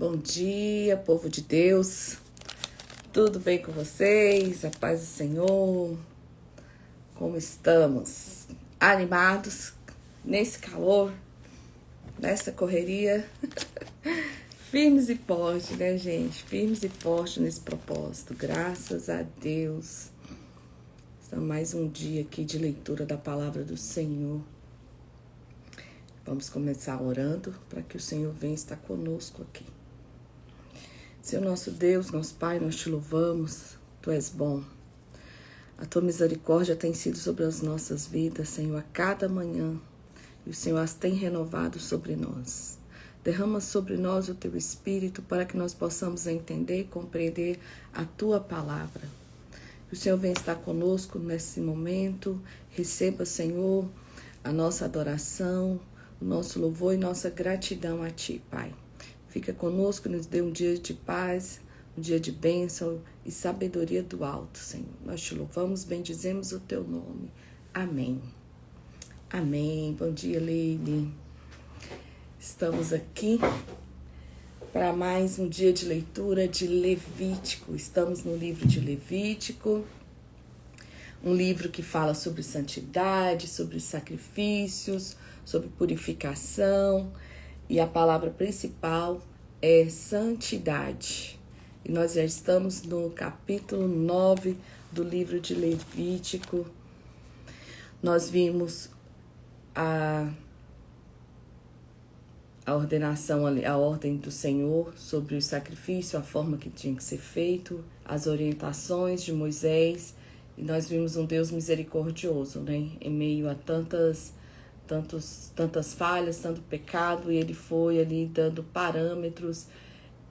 Bom dia, povo de Deus. Tudo bem com vocês? A paz do Senhor. Como estamos? Animados nesse calor, nessa correria? Firmes e fortes, né, gente? Firmes e fortes nesse propósito. Graças a Deus. Estamos mais um dia aqui de leitura da palavra do Senhor. Vamos começar orando para que o Senhor venha estar conosco aqui. Senhor nosso Deus, nosso Pai, nós te louvamos, Tu és bom. A Tua misericórdia tem sido sobre as nossas vidas, Senhor, a cada manhã. E o Senhor as tem renovado sobre nós. Derrama sobre nós o Teu Espírito para que nós possamos entender e compreender a Tua palavra. Que o Senhor venha estar conosco nesse momento. Receba, Senhor, a nossa adoração, o nosso louvor e nossa gratidão a Ti, Pai. Fica conosco, nos dê um dia de paz, um dia de bênção e sabedoria do alto, Senhor. Nós te louvamos, bendizemos o teu nome. Amém. Amém. Bom dia, Leile. Estamos aqui para mais um dia de leitura de Levítico. Estamos no livro de Levítico, um livro que fala sobre santidade, sobre sacrifícios, sobre purificação. E a palavra principal é santidade. E nós já estamos no capítulo 9 do livro de Levítico. Nós vimos a ordenação, a ordem do Senhor sobre o sacrifício, a forma que tinha que ser feito, as orientações de Moisés. E nós vimos um Deus misericordioso, né? Em meio a tantas falhas, tanto pecado, e ele foi ali dando parâmetros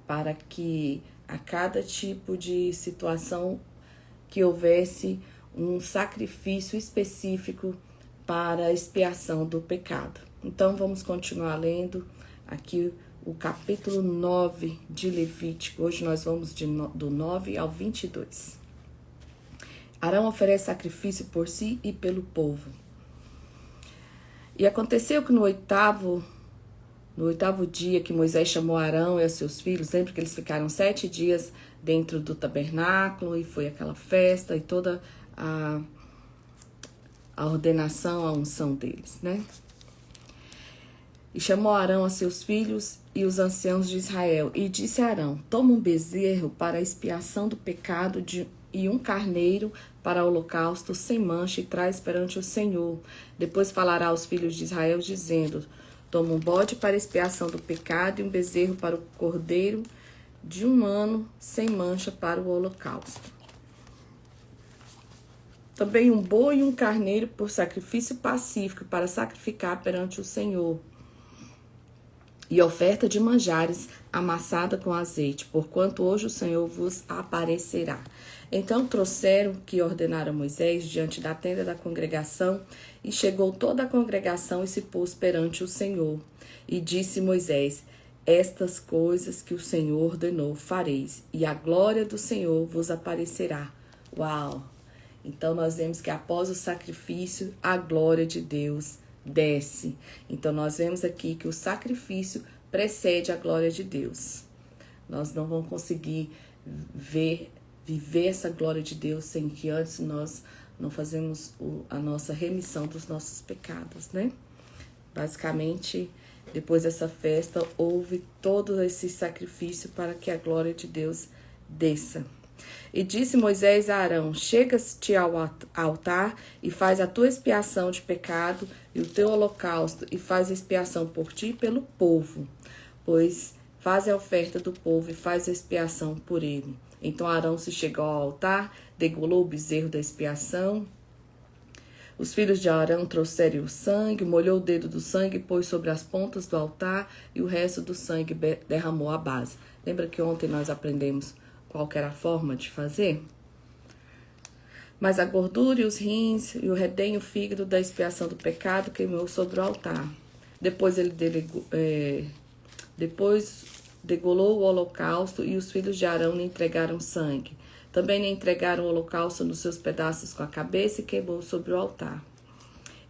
para que a cada tipo de situação que houvesse um sacrifício específico para a expiação do pecado. Então vamos continuar lendo aqui o capítulo 9 de Levítico. Hoje nós vamos do 9 ao 22. Arão oferece sacrifício por si e pelo povo. E aconteceu que no oitavo dia que Moisés chamou Arão e a seus filhos, lembra que eles ficaram 7 dias dentro do tabernáculo e foi aquela festa e toda a ordenação, a unção deles, né? E chamou Arão a seus filhos e os anciãos de Israel e disse a Arão: toma um bezerro para a expiação do pecado e um carneiro para o holocausto sem mancha e traz perante o Senhor. Depois falará aos filhos de Israel, dizendo: toma um bode para a expiação do pecado e um bezerro para o cordeiro de 1 ano sem mancha para o holocausto. Também um boi e um carneiro por sacrifício pacífico para sacrificar perante o Senhor. E oferta de manjares amassada com azeite, porquanto hoje o Senhor vos aparecerá. Então trouxeram o que ordenara Moisés diante da tenda da congregação, e chegou toda a congregação e se pôs perante o Senhor. E disse Moisés: estas coisas que o Senhor ordenou fareis, e a glória do Senhor vos aparecerá. Uau! Então nós vemos que após o sacrifício, a glória de Deus desce. Então nós vemos aqui que o sacrifício precede a glória de Deus. Nós não vamos conseguir viver essa glória de Deus sem que antes nós não fazemos a nossa remissão dos nossos pecados, né? Basicamente, depois dessa festa, houve todo esse sacrifício para que a glória de Deus desça. E disse Moisés a Arão: chega-te ao altar e faz a tua expiação de pecado e o teu holocausto, e faz a expiação por ti e pelo povo, pois faz a oferta do povo e faz a expiação por ele. Então Arão se chegou ao altar, degolou o bezerro da expiação. Os filhos de Arão trouxeram o sangue, molhou o dedo do sangue e pôs sobre as pontas do altar, e o resto do sangue derramou à base. Lembra que ontem nós aprendemos qual que era a forma de fazer? Mas a gordura e os rins e o redenho, o fígado da expiação do pecado queimou sobre o altar. Depois degolou o holocausto, e os filhos de Arão lhe entregaram sangue. Também lhe entregaram o holocausto nos seus pedaços com a cabeça e queimou sobre o altar.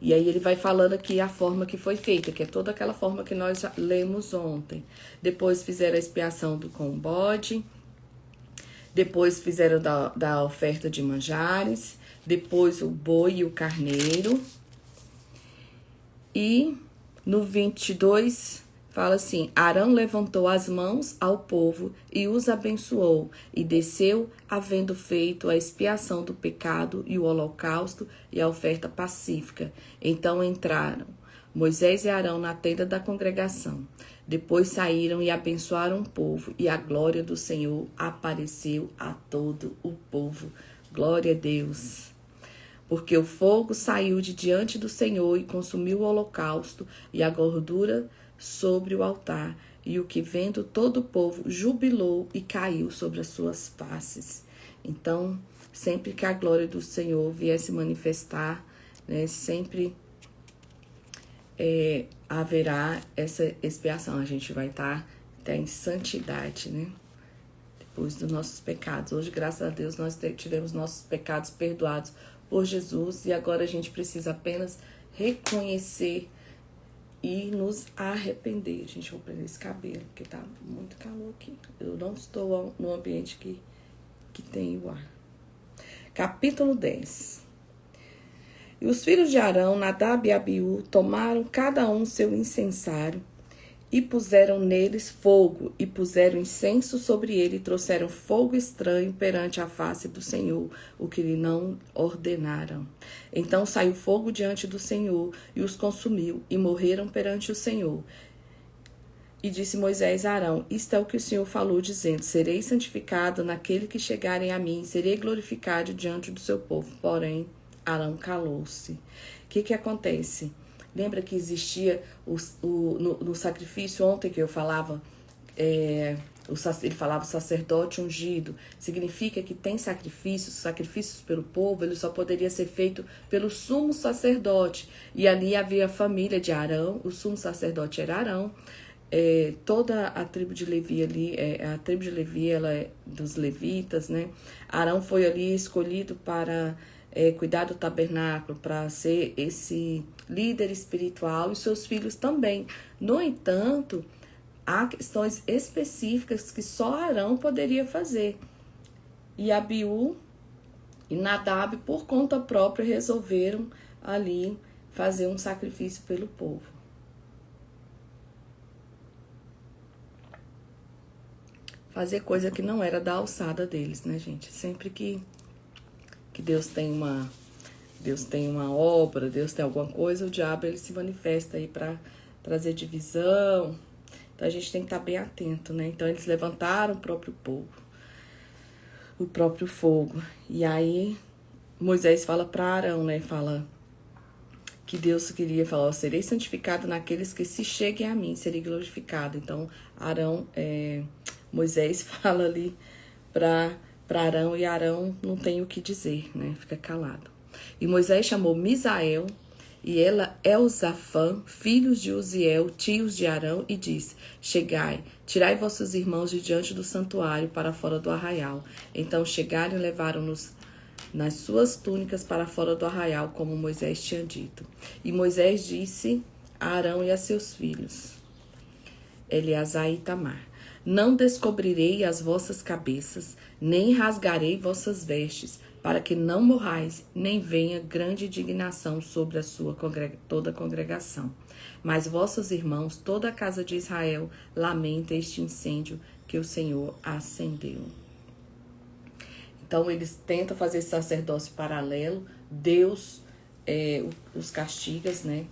E aí ele vai falando aqui a forma que foi feita, que é toda aquela forma que nós já lemos ontem. Depois fizeram a expiação com o bode, depois fizeram da oferta de manjares, depois o boi e o carneiro. E no 22 fala assim: Arão levantou as mãos ao povo e os abençoou, e desceu, havendo feito a expiação do pecado e o holocausto e a oferta pacífica. Então entraram Moisés e Arão na tenda da congregação. Depois saíram e abençoaram o povo, e a glória do Senhor apareceu a todo o povo. Glória a Deus. Porque o fogo saiu de diante do Senhor e consumiu o holocausto e a gordura sobre o altar. E o que vendo todo o povo jubilou e caiu sobre as suas faces. Então, sempre que a glória do Senhor viesse manifestar, né, sempre haverá essa expiação. A gente vai estar até em santidade, né? Depois dos nossos pecados. Hoje, graças a Deus, nós tivemos nossos pecados perdoados por Jesus, e agora a gente precisa apenas reconhecer e nos arrepender. Gente, vou prender esse cabelo, porque tá muito calor aqui. Eu não estou no ambiente que tem o ar. Capítulo 10. E os filhos de Arão, Nadab e Abiú, tomaram cada um seu incensário, e puseram neles fogo, e puseram incenso sobre ele, e trouxeram fogo estranho perante a face do Senhor, o que lhe não ordenaram. Então saiu fogo diante do Senhor, e os consumiu, e morreram perante o Senhor. E disse Moisés a Arão: Isto é o que o Senhor falou, dizendo: Serei santificado naquele que chegarem a mim, serei glorificado diante do seu povo. Porém, Arão calou-se. O que acontece? Lembra que existia no sacrifício ontem que eu falava, ele falava o sacerdote ungido. Significa que tem sacrifícios pelo povo, ele só poderia ser feito pelo sumo sacerdote. E ali havia a família de Arão, o sumo sacerdote era Arão. Toda a tribo de Levi ali, a tribo de Levi, ela é dos levitas, né? Arão foi ali escolhido para cuidar do tabernáculo, para ser esse líder espiritual, e seus filhos também. No entanto, há questões específicas que só Arão poderia fazer. E Abiú e Nadab, por conta própria, resolveram ali fazer um sacrifício pelo povo. Fazer coisa que não era da alçada deles, né, gente? Sempre que Deus tem uma obra, Deus tem alguma coisa, o diabo ele se manifesta aí para trazer divisão. Então a gente tem que estar bem atento, né? Então eles levantaram o próprio povo, o próprio fogo. E aí Moisés fala para Arão, né? Fala que Deus queria falar: serei santificado naqueles que se cheguem a mim, serei glorificado. Então Moisés fala ali para Arão, e Arão não tem o que dizer, né? Fica calado. E Moisés chamou Misael e Elzafã, filhos de Uziel, tios de Arão, e disse: Chegai, tirai vossos irmãos de diante do santuário para fora do arraial. Então chegaram e levaram-nos nas suas túnicas para fora do arraial, como Moisés tinha dito. E Moisés disse a Arão e a seus filhos, Eleazar e Itamar: Não descobrirei as vossas cabeças, nem rasgarei vossas vestes, para que não morrais, nem venha grande indignação sobre a toda a congregação. Mas vossos irmãos, toda a casa de Israel, lamenta este incêndio que o Senhor acendeu. Então eles tentam fazer esse sacerdócio paralelo. Deus os castiga, né?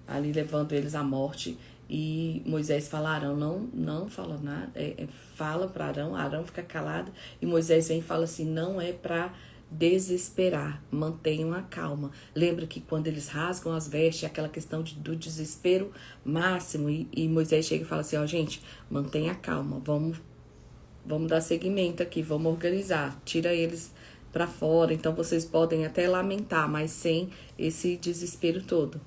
Ali levando eles à morte. E Moisés fala: Arão, não fala nada, fala para Arão fica calado, e Moisés vem e fala assim: não é para desesperar, mantenham a calma. Lembra que quando eles rasgam as vestes, é aquela questão do desespero máximo, e Moisés chega e fala assim: gente, mantenha a calma, vamos dar seguimento aqui, vamos organizar, tira eles para fora. Então vocês podem até lamentar, mas sem esse desespero todo.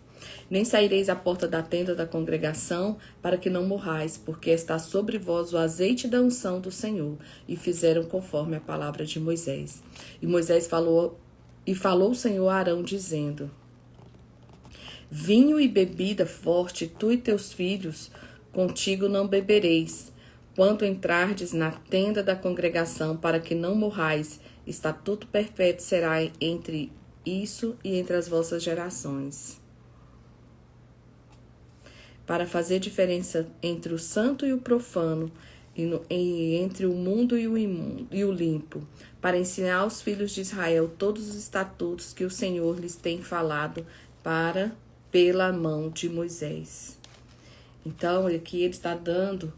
Nem saireis à porta da tenda da congregação, para que não morrais, porque está sobre vós o azeite da unção do Senhor. E fizeram conforme a palavra de Moisés. E Moisés falou o Senhor a Arão, dizendo: Vinho e bebida forte, tu e teus filhos, contigo não bebereis. Quando entrardes na tenda da congregação, para que não morrais, estatuto perpétuo será entre isso e entre as vossas gerações. Para fazer diferença entre o santo e o profano, e entre o mundo e o imundo e o limpo, para ensinar aos filhos de Israel todos os estatutos que o Senhor lhes tem falado pela mão de Moisés. Então, aqui ele está dando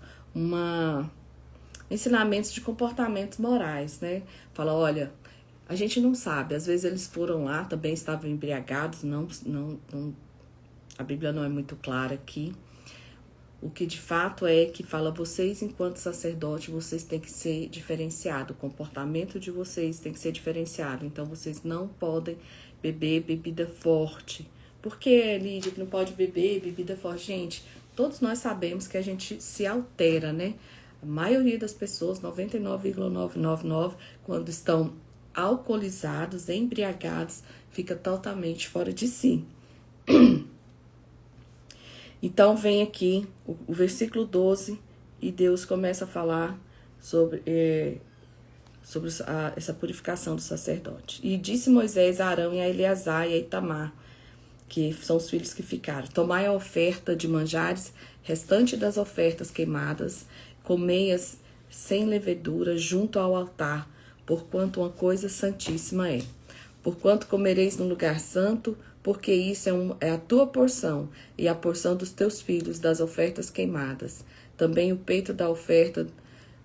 ensinamentos de comportamentos morais, né? Fala, olha, a gente não sabe, às vezes eles foram lá, também estavam embriagados, a Bíblia não é muito clara aqui. O que de fato é que fala, vocês enquanto sacerdote, vocês têm que ser diferenciados, o comportamento de vocês tem que ser diferenciado, então vocês não podem beber bebida forte. Por que, Lídia, que não pode beber bebida forte? Gente, todos nós sabemos que a gente se altera, né? A maioria das pessoas, 99,999, quando estão alcoolizados, embriagados, fica totalmente fora de si. Então vem aqui o versículo 12 e Deus começa a falar sobre essa purificação do sacerdote. E disse Moisés a Arão e a Eleazar e a Itamar, que são os filhos que ficaram, tomai a oferta de manjares, restante das ofertas queimadas, comei-as sem levedura junto ao altar, porquanto uma coisa santíssima é. Porquanto comereis no lugar santo, porque isso é a tua porção e a porção dos teus filhos das ofertas queimadas. Também o peito da oferta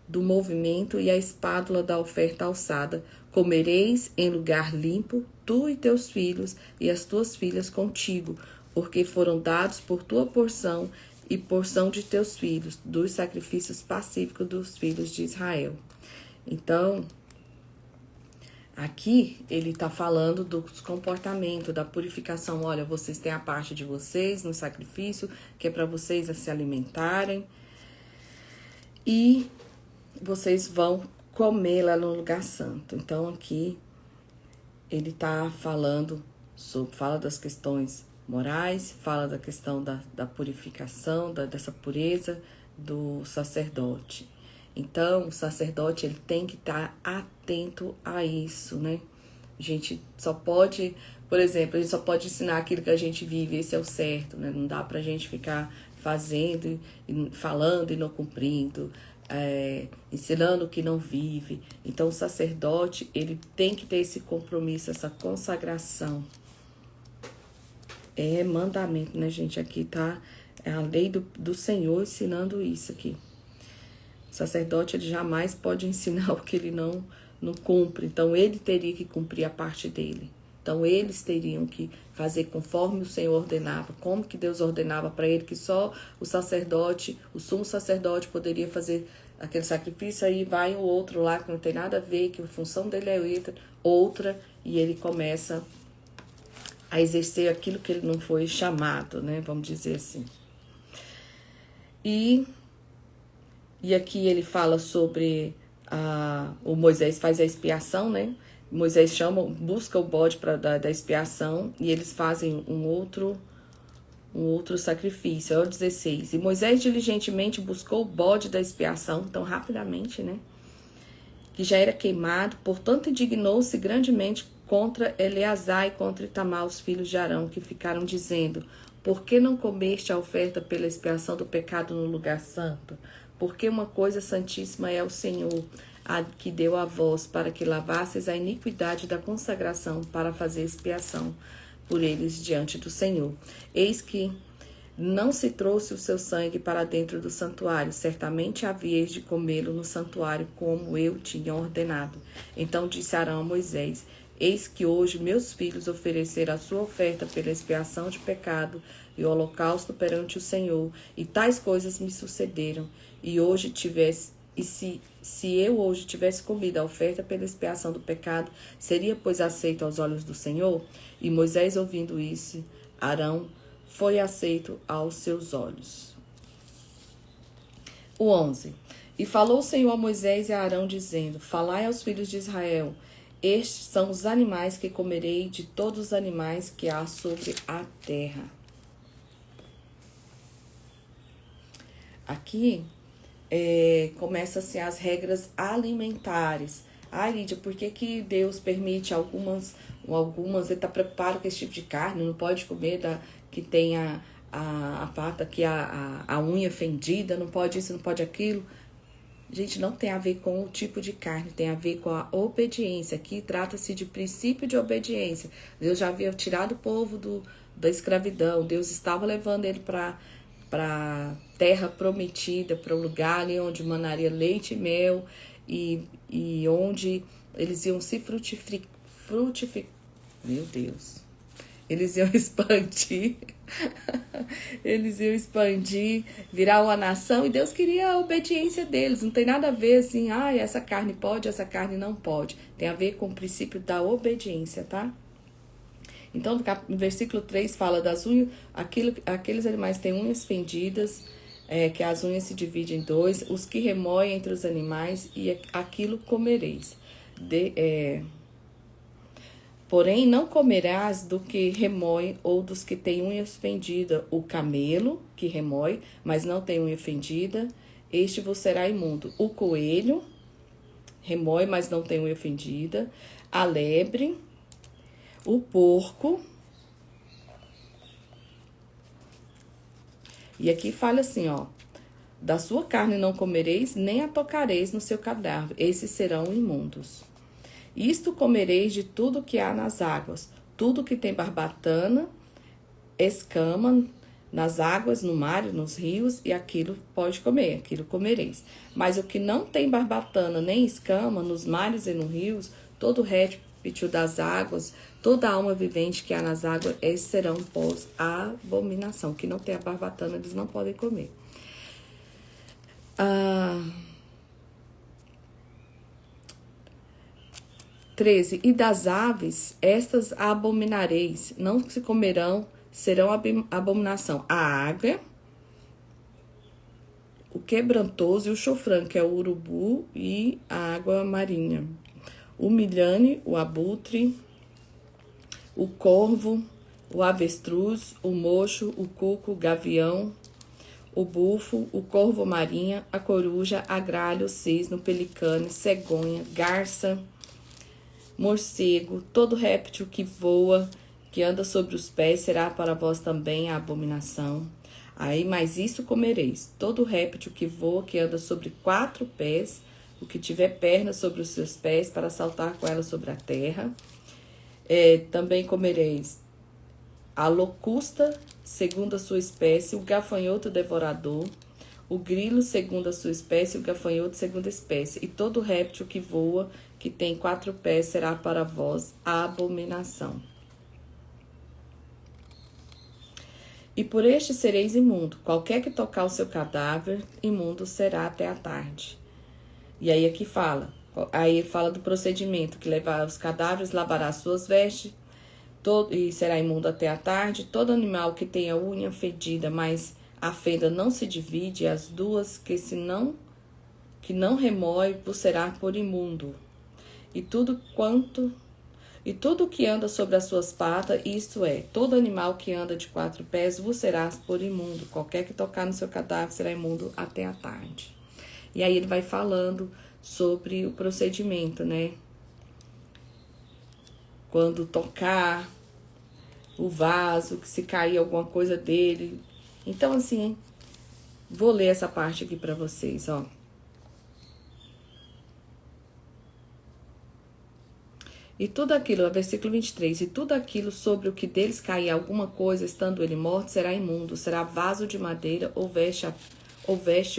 do movimento e a espádula da oferta alçada. Comereis em lugar limpo, tu e teus filhos e as tuas filhas contigo, porque foram dados por tua porção e porção de teus filhos, dos sacrifícios pacíficos dos filhos de Israel. Então, aqui ele está falando dos comportamentos, da purificação. Olha, vocês têm a parte de vocês no sacrifício, que é para vocês se alimentarem. E vocês vão comer lá no lugar santo. Então aqui ele está falando fala das questões morais, fala da questão da purificação, dessa pureza do sacerdote. Então, o sacerdote ele tem que estar atento a isso, né? A gente só pode, por exemplo, a gente só pode ensinar aquilo que a gente vive, esse é o certo, né? Não dá pra gente ficar fazendo, falando e não cumprindo, ensinando o que não vive. Então, o sacerdote, ele tem que ter esse compromisso, essa consagração. É mandamento, né, gente? Aqui tá a lei do Senhor ensinando isso aqui. O sacerdote, ele jamais pode ensinar o que ele não cumpre. Então, ele teria que cumprir a parte dele. Então, eles teriam que fazer conforme o Senhor ordenava. Como que Deus ordenava para ele que só o sacerdote, o sumo sacerdote, poderia fazer aquele sacrifício. Aí vai o outro lá que não tem nada a ver, que a função dele é outra, e ele começa a exercer aquilo que ele não foi chamado, né? Vamos dizer assim. E aqui ele fala sobre o Moisés faz a expiação, né? Moisés busca o bode da expiação e eles fazem um outro sacrifício. É o 16. E Moisés diligentemente buscou o bode da expiação, tão rapidamente, né? Que já era queimado, portanto indignou-se grandemente contra Eleazar e contra Itamar, os filhos de Arão, que ficaram dizendo: por que não comeste a oferta pela expiação do pecado no lugar santo? Porque uma coisa santíssima é o Senhor, a que deu a vós, para que lavasseis a iniquidade da consagração, para fazer expiação por eles diante do Senhor. Eis que não se trouxe o seu sangue para dentro do santuário, certamente havíeis de comê-lo no santuário, como eu tinha ordenado. Então disse Arão a Moisés: eis que hoje meus filhos ofereceram a sua oferta pela expiação de pecado e o holocausto perante o Senhor, e tais coisas me sucederam. E se eu hoje tivesse comido a oferta pela expiação do pecado, seria, pois, aceito aos olhos do Senhor? E Moisés, ouvindo isso, Arão foi aceito aos seus olhos. O 11. E falou o Senhor a Moisés e a Arão, dizendo: falai aos filhos de Israel: estes são os animais que comerei de todos os animais que há sobre a terra. Aqui começa assim as regras alimentares. Ai, Lídia, por que Deus permite algumas, ele tá preocupado com esse tipo de carne, não pode comer que tem a pata, que a unha fendida, não pode isso, não pode aquilo. Gente, não tem a ver com o tipo de carne, tem a ver com a obediência. Aqui trata-se de princípio de obediência. Deus já havia tirado o povo da escravidão, Deus estava levando ele para terra prometida, para o lugar ali onde manaria leite e mel e onde eles iam se frutificar. Meu Deus. Eles iam expandir. Eles iam expandir, virar uma nação, e Deus queria a obediência deles. Não tem nada a ver assim, essa carne pode, essa carne não pode. Tem a ver com o princípio da obediência, tá? Então, no versículo 3 fala das unhas, aqueles animais têm unhas fendidas, que as unhas se dividem em dois, os que remoem entre os animais, e aquilo comereis. Porém, não comerás do que remoe ou dos que têm unhas fendidas, o camelo, que remoe, mas não tem unha fendida, este vos será imundo. O coelho, remoe, mas não tem unha fendida, a lebre, o porco. E aqui fala assim, ó: da sua carne não comereis, nem a tocareis no seu cadáver, esses serão imundos. Isto comereis de tudo que há nas águas, tudo que tem barbatana, escama nas águas, no mar, nos rios, e aquilo pode comer, aquilo comereis. Mas o que não tem barbatana nem escama nos mares e nos rios, todo réptil das águas, toda alma vivente que há nas águas, esses serão pós abominação. Que não tem a barbatana, eles não podem comer. 13. E das aves, estas abominareis, não se comerão, serão abominação. A águia, o quebrantoso e o chofrão, que é o urubu e a água marinha. O milhane, o abutre, o corvo, o avestruz, o mocho, o cuco, o gavião, o bufo, o corvo marinha, a coruja, a gralha, o cisne, o pelicano, cegonha, garça, morcego, todo réptil que voa, que anda sobre os pés, será para vós também a abominação. Aí, mas isso comereis: todo réptil que voa, que anda sobre 4 pés, o que tiver pernas sobre os seus pés, para saltar com elas sobre a terra. Também comereis a locusta, segundo a sua espécie, o gafanhoto devorador, o grilo, segundo a sua espécie, o gafanhoto, segundo a espécie. E todo réptil que voa, que tem 4 pés, será para vós a abominação. E por este sereis imundo. Qualquer que tocar o seu cadáver, imundo será até a tarde. E aí aqui fala, do procedimento, que levar os cadáveres, lavará suas vestes, e será imundo até a tarde. Todo animal que tenha unha fedida, mas a fenda não se divide, as duas que não remoe, vos será por imundo. E tudo que anda sobre as suas patas, isto é, todo animal que anda de 4 pés, vos serás por imundo. Qualquer que tocar no seu cadáver será imundo até a tarde. E aí ele vai falando sobre o procedimento, né? Quando tocar o vaso, que se cair alguma coisa dele. Então, assim, vou ler essa parte aqui para vocês, ó. E tudo aquilo, versículo 23, e tudo aquilo sobre o que deles cair alguma coisa, estando ele morto, será imundo, será vaso de madeira, ou veste,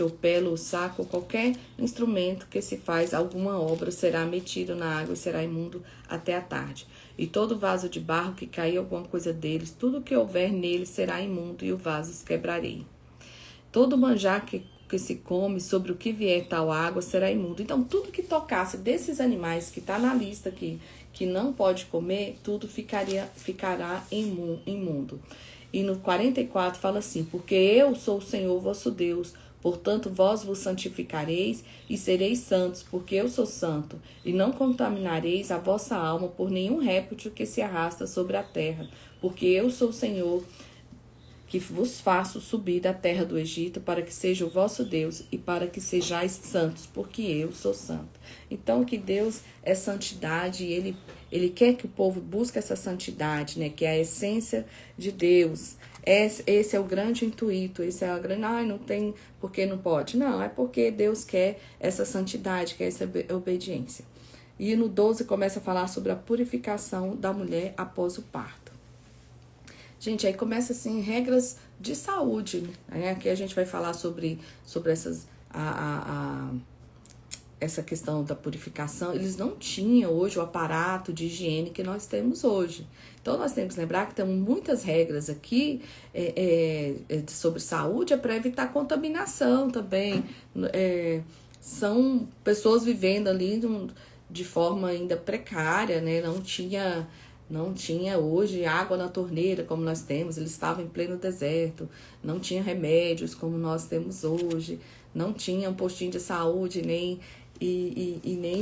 ou pelo, ou saco, ou qualquer instrumento que se faz alguma obra, será metido na água e será imundo até a tarde. E todo vaso de barro que cair alguma coisa deles, tudo que houver nele será imundo, e o vaso os quebrarei. Todo manjar que se come, sobre o que vier tal água, será imundo. Então, tudo que tocasse desses animais que está na lista aqui, que não pode comer, tudo ficará imundo. E no 44 fala assim: porque eu sou o Senhor vosso Deus, portanto vós vos santificareis e sereis santos, porque eu sou santo, e não contaminareis a vossa alma por nenhum réptil que se arrasta sobre a terra, porque eu sou o Senhor que vos faço subir da terra do Egito, para que seja o vosso Deus e para que sejais santos, porque eu sou santo. Então, que Deus é santidade, e ele quer que o povo busque essa santidade, né? Que é a essência de Deus. Esse é o grande intuito, esse é a grande... não tem porque não pode. Não, é porque Deus quer essa santidade, quer essa obediência. E no 12 começa a falar sobre a purificação da mulher após o parto. Gente, aí começa assim, regras de saúde, né? Aqui a gente vai falar sobre essas... essa questão da purificação. Eles não tinham hoje o aparato de higiene que nós temos hoje. Então, nós temos que lembrar que temos muitas regras aqui sobre saúde, para evitar contaminação também. São pessoas vivendo ali de forma ainda precária, né? Não tinha hoje água na torneira como nós temos, eles estavam em pleno deserto, não tinha remédios como nós temos hoje, não tinha um postinho de saúde, nem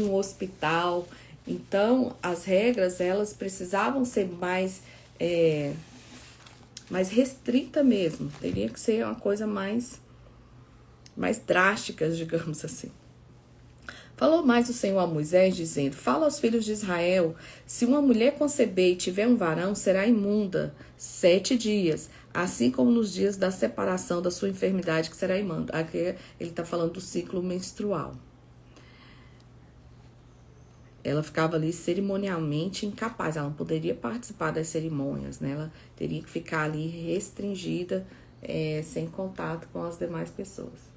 um hospital. Então, as regras, elas precisavam ser mais restrita mesmo, teria que ser uma coisa mais drástica, digamos assim. Falou mais o Senhor a Moisés, dizendo: fala aos filhos de Israel, se uma mulher conceber e tiver um varão, será imunda 7 dias, assim como nos dias da separação da sua enfermidade, que será imunda. Aqui ele está falando do ciclo menstrual. Ela ficava ali cerimonialmente incapaz, ela não poderia participar das cerimônias, né? Ela teria que ficar ali restringida, sem contato com as demais pessoas.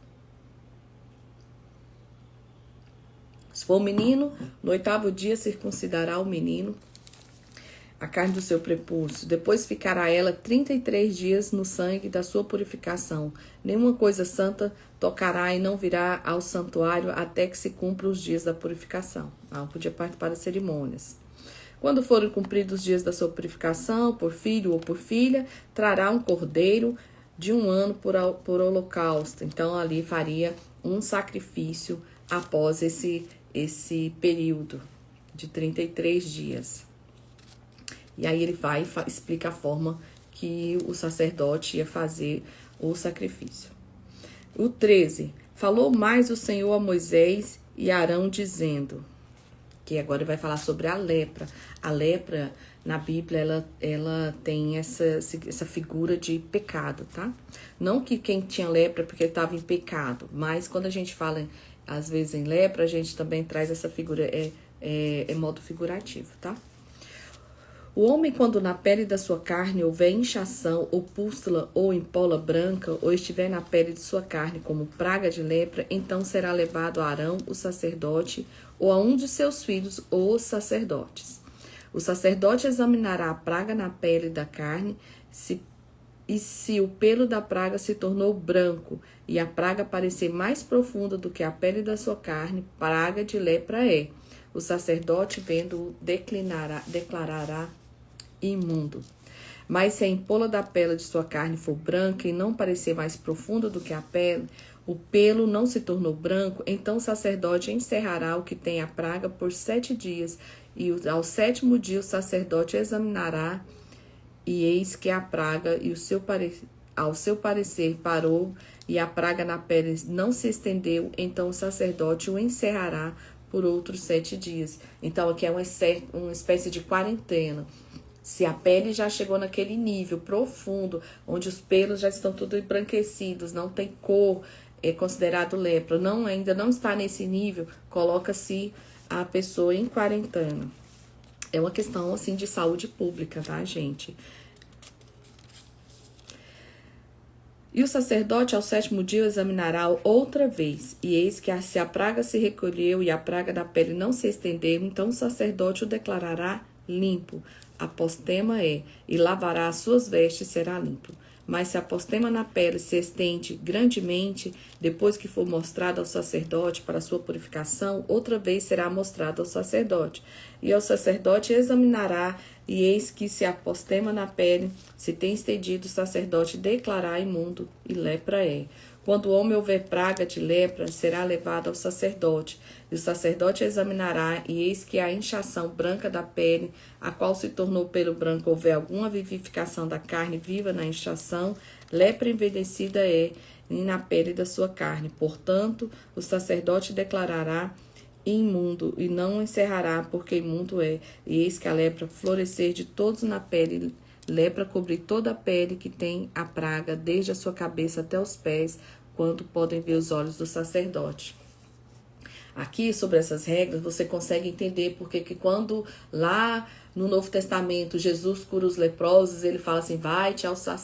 Se for um menino, no 8º dia circuncidará o menino a carne do seu prepúcio. Depois ficará ela 33 dias no sangue da sua purificação. Nenhuma coisa santa tocará e não virá ao santuário até que se cumpra os dias da purificação. Ela podia participar das cerimônias. Quando forem cumpridos os dias da sua purificação, por filho ou por filha, trará um cordeiro de 1 ano por holocausto. Então, ali faria um sacrifício após esse período de 33 dias. E aí ele explica a forma que o sacerdote ia fazer o sacrifício. O 13. Falou mais o Senhor a Moisés e Arão, dizendo... Que agora ele vai falar sobre a lepra. A lepra, na Bíblia, ela tem essa figura de pecado, tá? Não que quem tinha lepra porque estava em pecado, mas quando a gente fala, às vezes, em lepra, a gente também traz essa figura, modo figurativo, tá? O homem, quando na pele da sua carne houver inchação, ou pústula, ou empola branca, ou estiver na pele de sua carne como praga de lepra, então será levado a Arão, o sacerdote, ou a um de seus filhos, ou os sacerdotes. O sacerdote examinará a praga na pele da carne, e se o pelo da praga se tornou branco, e a praga parecer mais profunda do que a pele da sua carne, praga de lepra é. O sacerdote, vendo-o, declarará imundo. Mas se a empola da pele de sua carne for branca e não parecer mais profunda do que a pele, o pelo não se tornou branco, então o sacerdote encerrará o que tem a praga por 7 dias, e ao 7º dia o sacerdote examinará, e eis que a praga, ao seu parecer, parou, e a praga na pele não se estendeu, então o sacerdote o encerrará por outros 7 dias. Então aqui é uma espécie de quarentena. Se a pele já chegou naquele nível profundo, onde os pelos já estão todos embranquecidos, não tem cor, é considerado lepra, ainda não está nesse nível, coloca-se a pessoa em quarentena. É uma questão, assim, de saúde pública, tá, gente? E o sacerdote, ao 7º dia, o examinará outra vez. E eis que, se a praga se recolheu e a praga da pele não se estendeu, então o sacerdote o declarará limpo. Apostema e lavará as suas vestes, será limpo. Mas se a apostema na pele se estende grandemente, depois que for mostrado ao sacerdote para sua purificação, outra vez será mostrado ao sacerdote. E ao sacerdote examinará, e eis que se a apostema na pele se tem estendido, o sacerdote declarará imundo, e lepra é. Quando o homem houver praga de lepra, será levado ao sacerdote. E o sacerdote examinará, e eis que a inchação branca da pele, a qual se tornou pelo branco, houver alguma vivificação da carne viva na inchação, lepra envelhecida é, e na pele da sua carne. Portanto, o sacerdote declarará imundo, e não encerrará, porque imundo é. E eis que a lepra florescer de todos na pele, lepra cobrir toda a pele que tem a praga, desde a sua cabeça até os pés, quando podem ver os olhos do sacerdote. Aqui, sobre essas regras, você consegue entender porque que quando lá no Novo Testamento Jesus cura os leprosos, ele fala assim,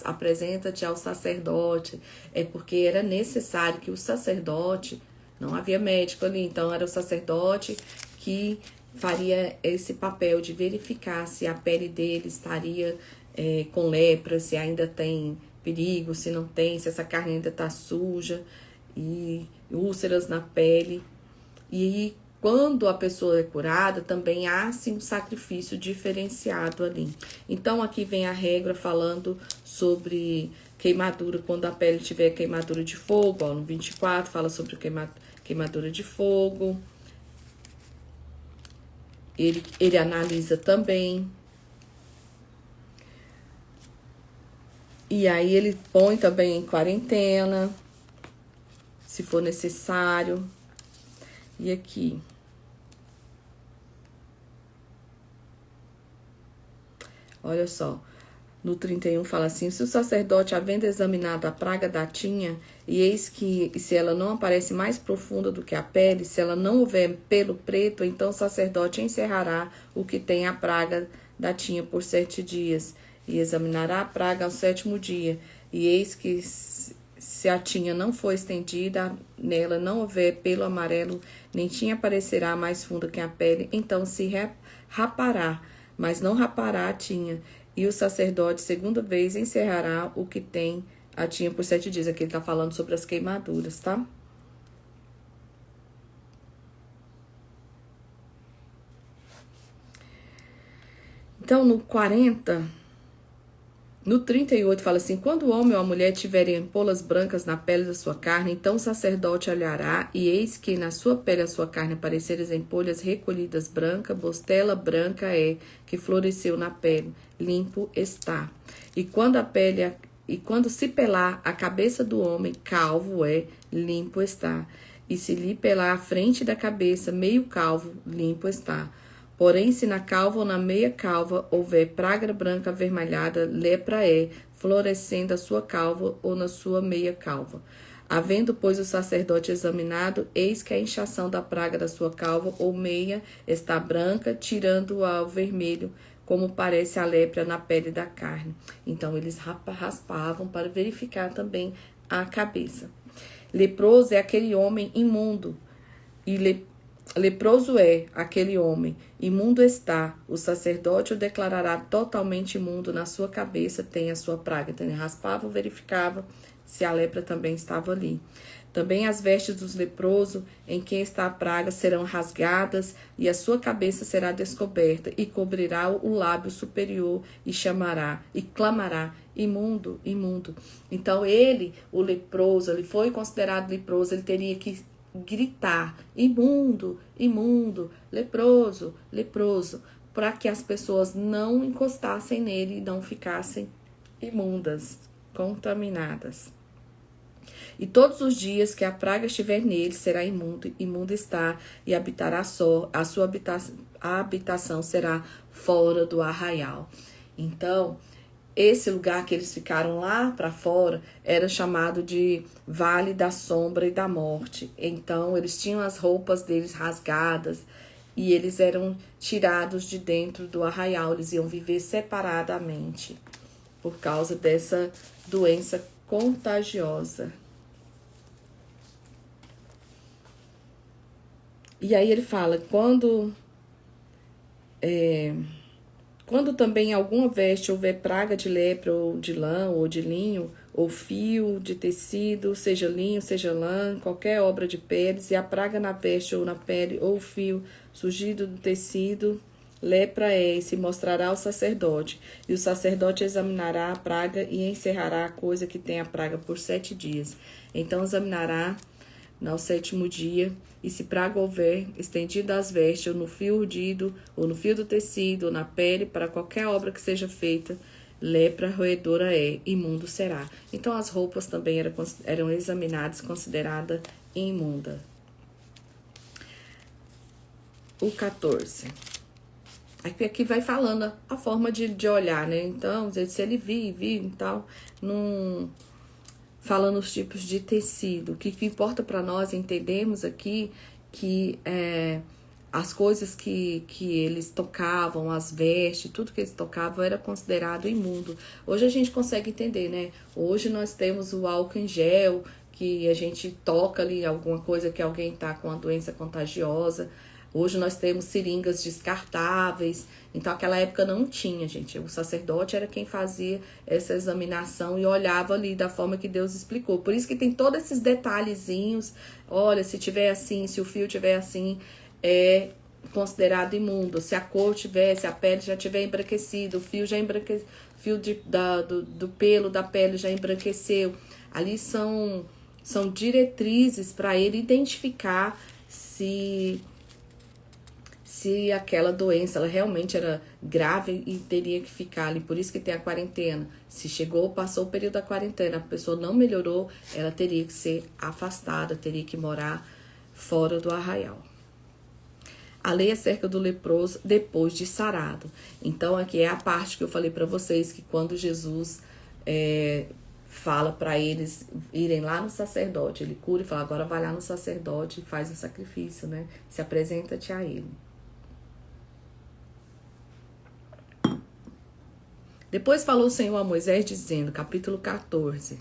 apresenta-te ao sacerdote. É porque era necessário que o sacerdote, não havia médico ali, então era o sacerdote que faria esse papel de verificar se a pele dele estaria com lepra, se ainda tem perigo, se não tem, se essa carne ainda está suja e úlceras na pele. E quando a pessoa é curada, também há sim um sacrifício diferenciado ali. Então, aqui vem a regra falando sobre queimadura, quando a pele tiver queimadura de fogo. Ó, no 24 fala sobre queimadura de fogo. Ele analisa também. E aí ele põe também em quarentena, se for necessário. E aqui, olha só, no 31 fala assim, se o sacerdote, havendo examinado a praga da tinha, e eis que se ela não aparece mais profunda do que a pele, se ela não houver pelo preto, então o sacerdote encerrará o que tem a praga da tinha por 7 dias, e examinará a praga ao 7º dia, e eis que se a tinha não for estendida, nela não houver pelo amarelo, nem tinha aparecerá mais funda que a pele, então se rapará, mas não rapará a tinha, e o sacerdote, segunda vez, encerrará o que tem a tinha por 7 dias. Aqui ele tá falando sobre as queimaduras, tá? Então, no 40... No 38 fala assim, quando o homem ou a mulher tiverem ampolas brancas na pele da sua carne, então o sacerdote olhará, e eis que na sua pele a sua carne apareceram as ampolhas recolhidas branca, bostela branca é, que floresceu na pele, limpo está. E quando se pelar a cabeça do homem, calvo é, limpo está. E se lhe pelar a frente da cabeça, meio calvo, limpo está. Porém, se na calva ou na meia calva houver praga branca avermelhada, lepra é, florescendo a sua calva ou na sua meia calva. Havendo, pois, o sacerdote examinado, eis que a inchação da praga da sua calva ou meia está branca, tirando-a ao vermelho, como parece a lepra na pele da carne. Então, eles raspavam para verificar também a cabeça. Leproso é aquele homem imundo, e leproso é aquele homem, imundo está, o sacerdote o declarará totalmente imundo, na sua cabeça tem a sua praga. Então ele raspava, verificava se a lepra também estava ali. Também as vestes dos leprosos, em quem está a praga, serão rasgadas, e a sua cabeça será descoberta, e cobrirá o lábio superior, e chamará, e clamará, imundo, imundo. Então ele, o leproso, ele foi considerado leproso, ele teria que gritar, imundo, imundo, leproso, leproso, para que as pessoas não encostassem nele e não ficassem imundas, contaminadas. E todos os dias que a praga estiver nele, será imundo, imundo está, e habitará só, a sua habitação será fora do arraial. Então, esse lugar que eles ficaram lá para fora era chamado de Vale da Sombra e da Morte. Então, eles tinham as roupas deles rasgadas e eles eram tirados de dentro do arraial. Eles iam viver separadamente por causa dessa doença contagiosa. E aí ele fala, quando também alguma veste houver praga de lepra, ou de lã, ou de linho, ou fio de tecido, seja linho, seja lã, qualquer obra de peles, e a praga na veste ou na pele, ou fio surgido do tecido, lepra é, e se mostrará ao sacerdote. E o sacerdote examinará a praga e encerrará a coisa que tem a praga por 7 dias. Então examinará ao 7º dia, e se praga houver, estendida as vestes, ou no fio urdido, ou no fio do tecido, ou na pele, para qualquer obra que seja feita, lepra roedora é, imundo será. Então as roupas também eram examinadas, consideradas imunda. O 14. Aqui vai falando a forma de olhar, né? Então, se ele vive e tal, falando os tipos de tecido. O que importa para nós entendermos aqui que as coisas que eles tocavam, as vestes, tudo que eles tocavam era considerado imundo. Hoje a gente consegue entender, né? Hoje nós temos o álcool em gel, que a gente toca ali alguma coisa que alguém tá com uma doença contagiosa. Hoje nós temos seringas descartáveis. Então, naquela época não tinha, gente. O sacerdote era quem fazia essa examinação e olhava ali da forma que Deus explicou. Por isso que tem todos esses detalhezinhos. Olha, se tiver assim, se o fio tiver assim, é considerado imundo. Se a cor tiver, se a pele já tiver embranquecido, o fio já embranqueceu, o fio do pelo da pele já embranqueceu. Ali são diretrizes para ele identificar se aquela doença ela realmente era grave e teria que ficar ali. Por isso que tem a quarentena. Se passou o período da quarentena, a pessoa não melhorou, ela teria que ser afastada, teria que morar fora do arraial. A lei acerca do leproso depois de sarado. Então aqui é a parte que eu falei para vocês, que quando Jesus fala para eles irem lá no sacerdote, ele cura e fala, agora vai lá no sacerdote e faz o sacrifício, né? Se apresenta-te a ele. Depois falou o Senhor a Moisés, dizendo, capítulo 14,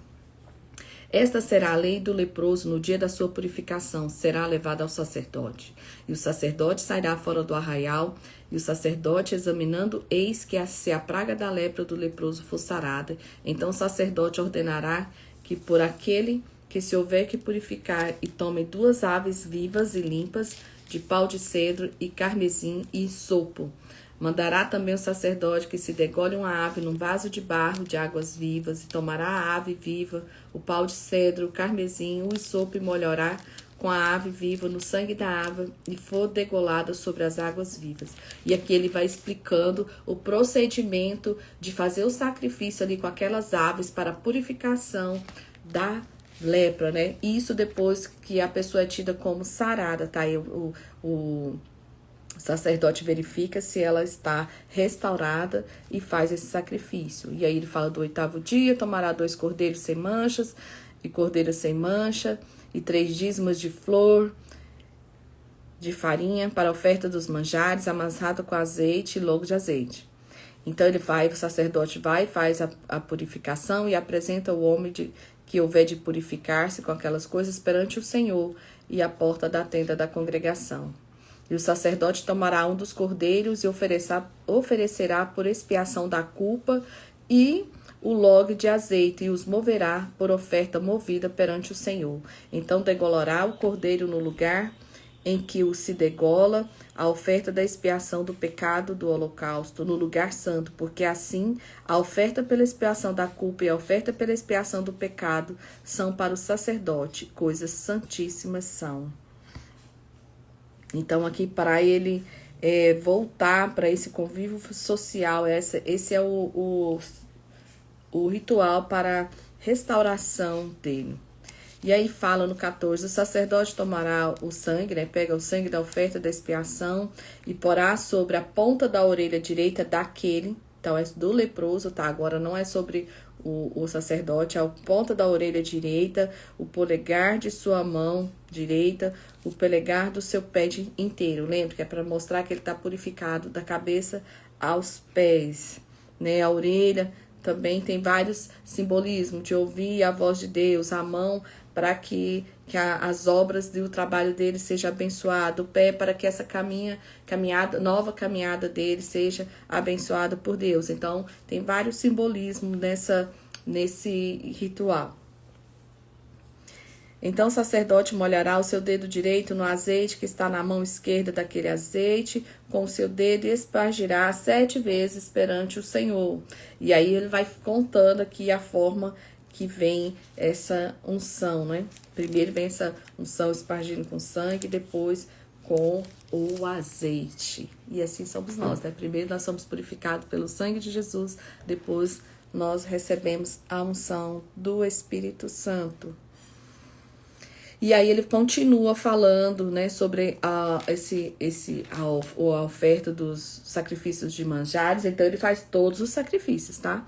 esta será a lei do leproso no dia da sua purificação, será levada ao sacerdote. E o sacerdote sairá fora do arraial, e o sacerdote, examinando, eis que se a praga da lepra do leproso for sarada, então o sacerdote ordenará que por aquele que se houver que purificar, e tome 2 aves vivas e limpas, de pau de cedro e carmesim e sopo. Mandará também o sacerdote que se degole uma ave num vaso de barro de águas vivas, e tomará a ave viva, o pau de cedro, o carmesim, o isopo, e molhará com a ave viva no sangue da ave, e for degolada sobre as águas vivas. E aqui ele vai explicando o procedimento de fazer o sacrifício ali com aquelas aves para a purificação da lepra, né? Isso depois que a pessoa é tida como sarada, tá? O sacerdote verifica se ela está restaurada e faz esse sacrifício. E aí ele fala do 8º dia, tomará 2 cordeiros sem manchas e cordeiras sem mancha, e 3 dízimos de flor de farinha para a oferta dos manjares, amassado com azeite e logo de azeite. Então o sacerdote vai, faz a purificação e apresenta o homem que houver de purificar-se com aquelas coisas perante o Senhor e a porta da tenda da congregação. E o sacerdote tomará um dos cordeiros e oferecerá por expiação da culpa e o log de azeite, e os moverá por oferta movida perante o Senhor. Então degolará o cordeiro no lugar em que o se degola, a oferta da expiação do pecado do holocausto, no lugar santo, porque assim a oferta pela expiação da culpa e a oferta pela expiação do pecado são para o sacerdote, coisas santíssimas são. Então, aqui para ele voltar para esse convívio social, esse é o ritual para restauração dele. E aí fala no 14, o sacerdote tomará o sangue, né? Pega o sangue da oferta da expiação e porá sobre a ponta da orelha direita daquele, então é do leproso, tá? Agora não é sobre o sacerdote, é a ponta da orelha direita, o polegar de sua mão direita, o polegar do seu pé inteiro. Lembra que é para mostrar que ele está purificado da cabeça aos pés, né? A orelha também tem vários simbolismos de ouvir a voz de Deus, a mão para que as obras e o trabalho dele seja abençoado, o pé para que essa nova caminhada dele seja abençoada por Deus. Então, tem vários simbolismos nesse ritual. Então, o sacerdote molhará o seu dedo direito no azeite que está na mão esquerda daquele azeite, com o seu dedo, e espargirá 7 vezes perante o Senhor. E aí ele vai contando aqui a forma que vem essa unção, né? Primeiro vem essa unção espargindo com sangue, depois com o azeite. E assim somos nós, né? Primeiro nós somos purificados pelo sangue de Jesus, depois nós recebemos a unção do Espírito Santo. E aí ele continua falando, né, sobre a oferta dos sacrifícios de manjares. Então ele faz todos os sacrifícios, tá?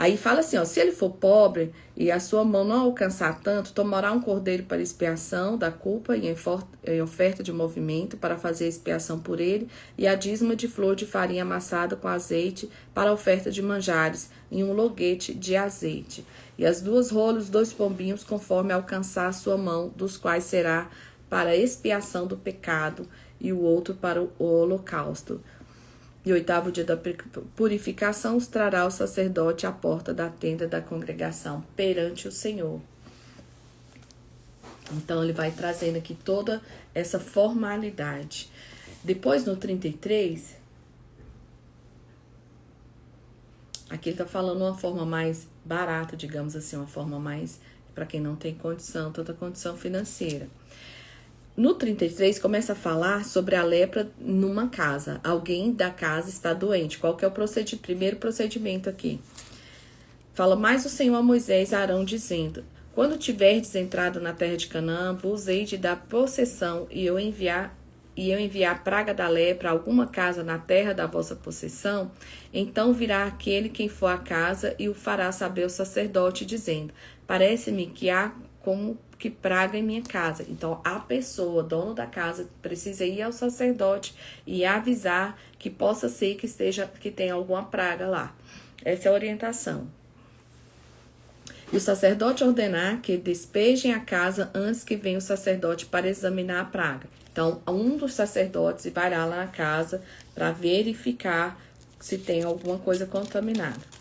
Aí fala assim, ó, se ele for pobre e a sua mão não alcançar tanto, tomará um cordeiro para expiação da culpa e em oferta de movimento para fazer expiação por ele, e a dízima de flor de farinha amassada com azeite para a oferta de manjares, e um loguete de azeite. E as 2 rolas, 2 pombinhos, conforme alcançar a sua mão, dos quais será para a expiação do pecado, e o outro para o holocausto. E o 8º dia da purificação os trará o sacerdote à porta da tenda da congregação perante o Senhor. Então ele vai trazendo aqui toda essa formalidade. Depois no 33, aqui ele está falando uma forma mais barata, digamos assim, uma forma mais para quem não tem condição, tanta condição financeira. No 33, começa a falar sobre a lepra numa casa. Alguém da casa está doente. Qual que é o primeiro procedimento aqui? Fala mais o Senhor a Moisés e a Arão, dizendo: quando tiverdes entrado na terra de Canaã, vos hei de dar possessão, e eu enviar praga da lepra a alguma casa na terra da vossa possessão, então virá aquele quem for à casa e o fará saber o sacerdote, dizendo: parece-me que há como que praga em minha casa. Então, a pessoa, dono da casa, precisa ir ao sacerdote e avisar que possa ser que tenha alguma praga lá. Essa é a orientação. E o sacerdote ordenar que despejem a casa antes que venha o sacerdote para examinar a praga. Então, um dos sacerdotes vai lá na casa para verificar se tem alguma coisa contaminada.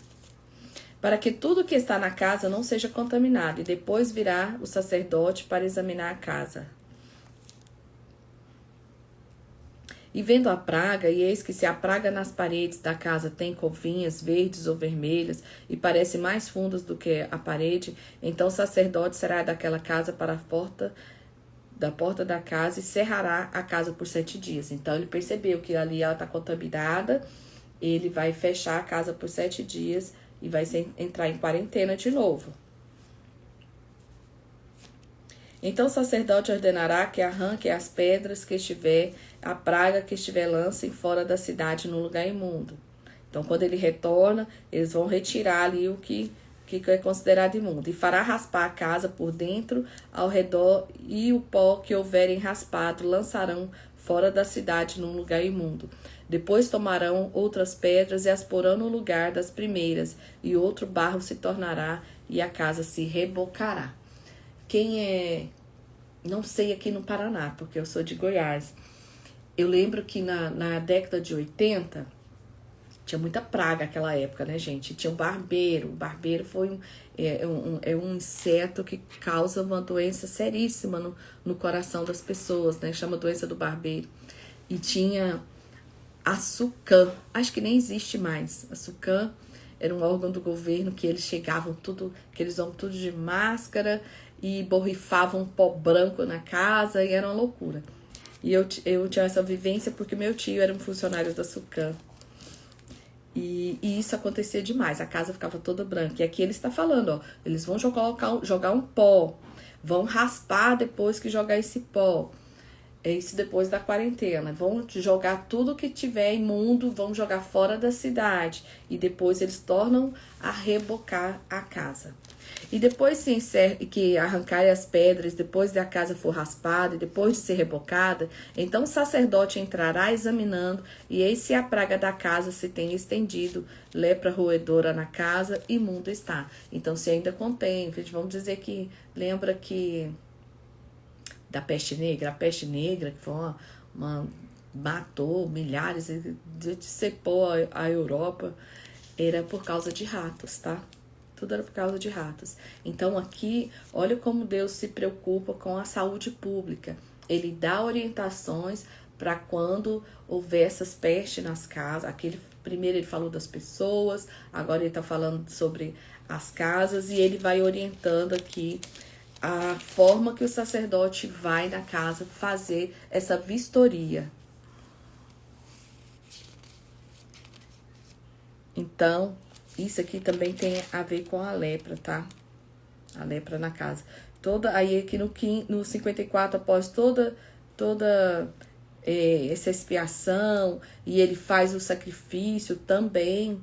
Para que tudo que está na casa não seja contaminado, e depois virá o sacerdote para examinar a casa. E vendo a praga, e eis que se a praga nas paredes da casa tem covinhas verdes ou vermelhas, e parece mais fundas do que a parede, então o sacerdote será daquela casa para a porta da casa e cerrará a casa por 7 dias. Então ele percebeu que ali ela está contaminada, ele vai fechar a casa por 7 dias, e vai entrar em quarentena de novo. Então o sacerdote ordenará que arranque as pedras que estiver, a praga que estiver, lancem fora da cidade no lugar imundo. Então quando ele retorna, eles vão retirar ali o que é considerado imundo. E fará raspar a casa por dentro, ao redor, e o pó que houverem raspado lançarão fora da cidade num lugar imundo. Depois tomarão outras pedras e as porão no lugar das primeiras, e outro barro se tornará, e a casa se rebocará. Quem é... Não sei aqui no Paraná, porque eu sou de Goiás. Eu lembro que na década de 80, tinha muita praga naquela época, né, gente? Tinha o barbeiro. O barbeiro foi um inseto que causa uma doença seríssima no coração das pessoas, né? Chama doença do barbeiro. E tinha a SUCAM, acho que nem existe mais. A SUCAM era um órgão do governo que eles chegavam aqueles homens tudo de máscara e borrifavam pó branco na casa, e era uma loucura. E eu tinha essa vivência porque meu tio era um funcionário da SUCAM. E isso acontecia demais, a casa ficava toda branca. E aqui ele está falando, ó, eles vão jogar um pó, vão raspar depois que jogar esse pó. É isso depois da quarentena. Vão jogar tudo que tiver imundo, vão jogar fora da cidade. E depois eles tornam a rebocar a casa. E depois que arrancarem as pedras, depois da casa for raspada, e depois de ser rebocada, então o sacerdote entrará examinando, e eis se a praga da casa se tem estendido, lepra roedora na casa, imundo está. Então se ainda contém, vamos dizer que, lembra que da peste negra, a peste negra que foi matou milhares, decepou a Europa, era por causa de ratos, tá? Tudo era por causa de ratos. Então aqui, olha como Deus se preocupa com a saúde pública. Ele dá orientações para quando houver essas pestes nas casas. Primeiro ele falou das pessoas, agora ele está falando sobre as casas, e ele vai orientando aqui a forma que o sacerdote vai na casa fazer essa vistoria. Então, isso aqui também tem a ver com a lepra, tá? A lepra na casa. Aí aqui no 54, após toda essa expiação, e ele faz o sacrifício também,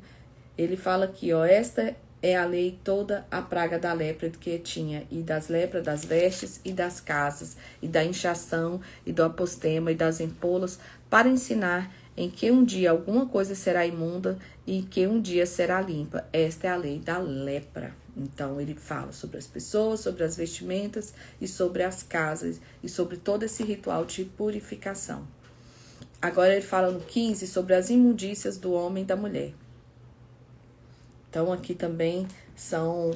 ele fala aqui, ó, esta é a lei, toda a praga da lepra que tinha, e das lepras, das vestes e das casas, e da inchação, e do apostema, e das empolas, para ensinar em que um dia alguma coisa será imunda, e que um dia será limpa. Esta é a lei da lepra. Então, ele fala sobre as pessoas, sobre as vestimentas, e sobre as casas, e sobre todo esse ritual de purificação. Agora, ele fala no 15 sobre as imundícias do homem e da mulher. Então, aqui também são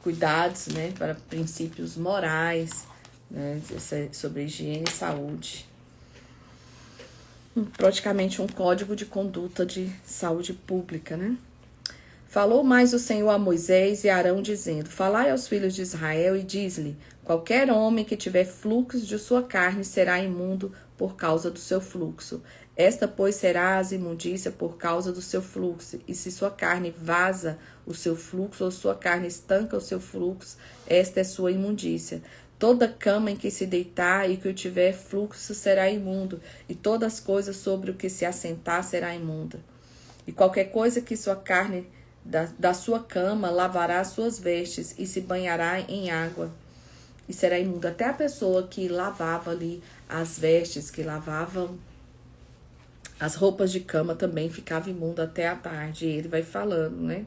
cuidados, né, para princípios morais, né, sobre higiene e saúde. Praticamente um código de conduta de saúde pública, né? Falou mais o Senhor a Moisés e a Arão, dizendo: Falai aos filhos de Israel e diz-lhe: qualquer homem que tiver fluxo de sua carne será imundo por causa do seu fluxo. Esta, pois, será as imundícia por causa do seu fluxo. E se sua carne vaza o seu fluxo, ou sua carne estanca o seu fluxo, esta é sua imundícia. Toda cama em que se deitar e que o tiver fluxo será imundo, e todas as coisas sobre o que se assentar será imunda. E qualquer coisa que sua carne da sua cama lavará as suas vestes e se banhará em água e será imundo. Até a pessoa que lavava ali as vestes, que lavavam as roupas de cama também ficava imundo até a tarde. E ele vai falando, né?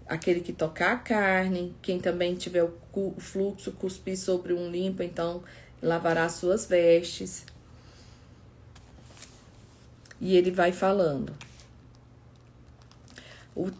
Aquele que tocar a carne, quem também tiver o fluxo, cuspir sobre um limpo, então lavará as suas vestes. E ele vai falando. O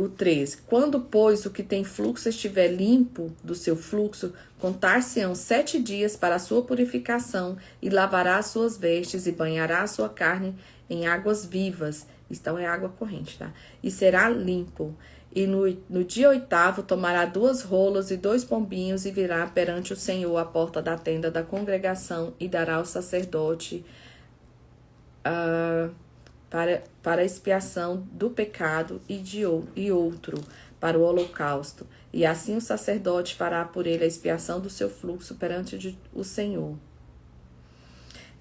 13. Quando, pois, o que tem fluxo estiver limpo do seu fluxo, contar-se-ão 7 dias para a sua purificação, e lavará as suas vestes, e banhará a sua carne em águas vivas. Então é água corrente, tá? E será limpo. E no dia 8º tomará 2 rolas e 2 pombinhos, e virá perante o Senhor à porta da tenda da congregação, e dará ao sacerdote para a expiação do pecado, e outro para o holocausto. E assim o sacerdote fará por ele a expiação do seu fluxo perante o Senhor.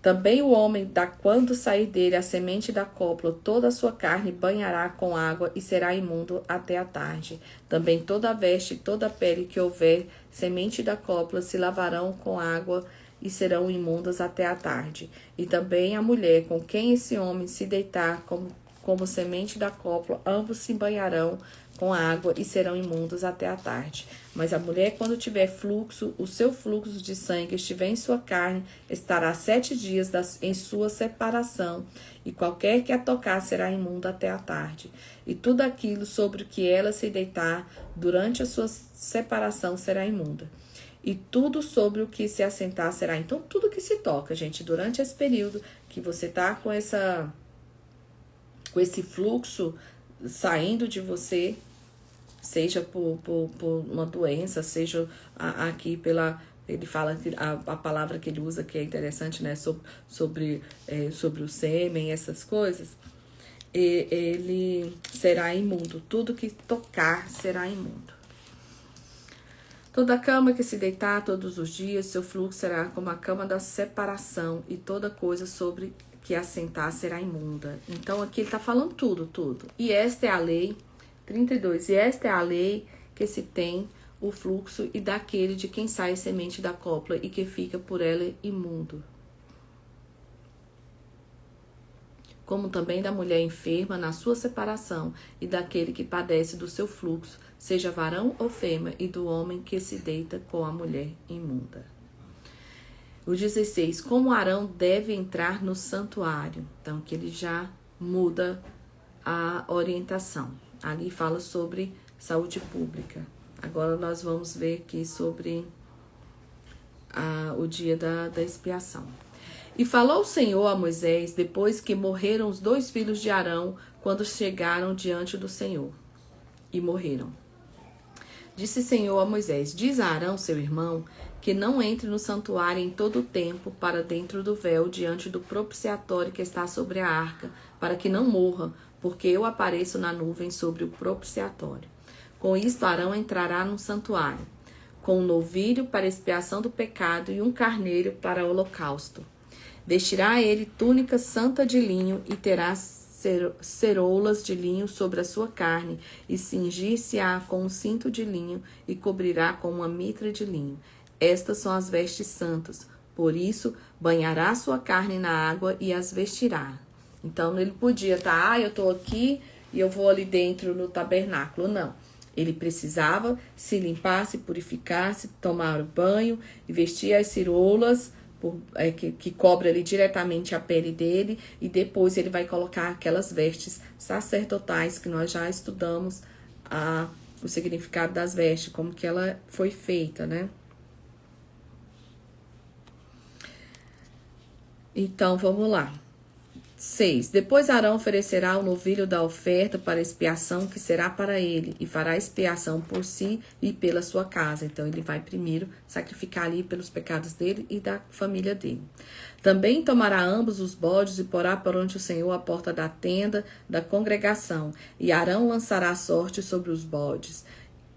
Também o homem, quando sair dele a semente da cópula, toda a sua carne banhará com água e será imundo até a tarde. Também toda a veste e toda a pele que houver semente da cópula se lavarão com água e serão imundas até a tarde. E também a mulher com quem esse homem se deitar como semente da cópula, ambos se banharão com água e serão imundos até a tarde. Mas a mulher, quando tiver fluxo, o seu fluxo de sangue estiver em sua carne, estará 7 dias em sua separação, e qualquer que a tocar será imundo até a tarde. E tudo aquilo sobre o que ela se deitar durante a sua separação será imunda. E tudo sobre o que se assentar será. Então, tudo que se toca, gente, durante esse período que você tá com esse fluxo saindo de você, seja por uma doença, seja aqui pela... Ele fala que a palavra que ele usa, que é interessante, né? Sobre o sêmen, essas coisas. Ele será imundo. Tudo que tocar será imundo. Toda cama que se deitar todos os dias, seu fluxo será como a cama da separação, e toda coisa sobre que assentar será imunda. Então, aqui ele está falando tudo. E esta é a lei, 32, e esta é a lei que se tem o fluxo e daquele de quem sai a semente da cópula e que fica por ela imundo. Como também da mulher enferma na sua separação, e daquele que padece do seu fluxo, seja varão ou fêmea, e do homem que se deita com a mulher imunda. O 16, como Arão deve entrar no santuário. Então, que ele já muda a orientação. Ali fala sobre saúde pública. Agora nós vamos ver aqui sobre o dia da expiação. E falou o Senhor a Moisés, depois que morreram os 2 filhos de Arão, quando chegaram diante do Senhor. E morreram. Disse o Senhor a Moisés: diz a Arão, seu irmão, que não entre no santuário em todo o tempo para dentro do véu diante do propiciatório que está sobre a arca, para que não morra, porque eu apareço na nuvem sobre o propiciatório. Com isto Arão entrará no santuário, com um novilho para expiação do pecado e um carneiro para holocausto. Vestirá ele túnica santa de linho e terá ceroulas de linho sobre a sua carne, e cingir-se-á com um cinto de linho, e cobrirá com uma mitra de linho. Estas são as vestes santas. Por isso, banhará sua carne na água e as vestirá. Então, ele podia estar, eu estou aqui e eu vou ali dentro no tabernáculo. Não. Ele precisava se limpar, se purificar, se tomar o banho e vestir as ciroulas que cobre ali diretamente a pele dele, e depois ele vai colocar aquelas vestes sacerdotais que nós já estudamos o significado das vestes, como que ela foi feita, né? Então, vamos lá. 6. Depois Arão oferecerá o novilho da oferta para expiação, que será para ele, e fará expiação por si e pela sua casa. Então, ele vai primeiro sacrificar ali pelos pecados dele e da família dele. Também tomará ambos os bodes e porá perante o Senhor à porta da tenda da congregação. E Arão lançará sorte sobre os bodes,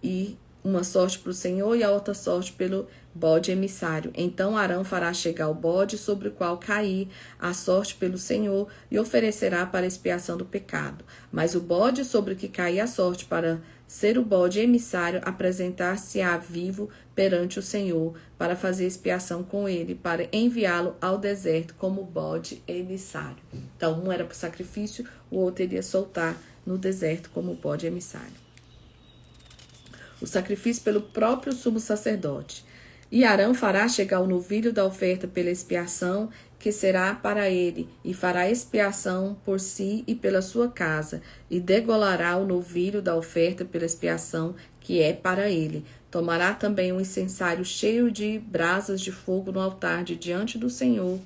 e uma sorte para o Senhor e a outra sorte pelo bode emissário. Então Arão fará chegar o bode sobre o qual cair a sorte pelo Senhor e oferecerá para expiação do pecado. Mas o bode sobre o que cair a sorte para ser o bode emissário apresentar-se-á vivo perante o Senhor para fazer expiação com ele, para enviá-lo ao deserto como bode emissário. Então um era para o sacrifício, o outro iria soltar no deserto como bode emissário. O sacrifício pelo próprio sumo sacerdote. E Arão fará chegar o novilho da oferta pela expiação, que será para ele, e fará expiação por si e pela sua casa, e degolará o novilho da oferta pela expiação, que é para ele. Tomará também um incensário cheio de brasas de fogo no altar de diante do Senhor,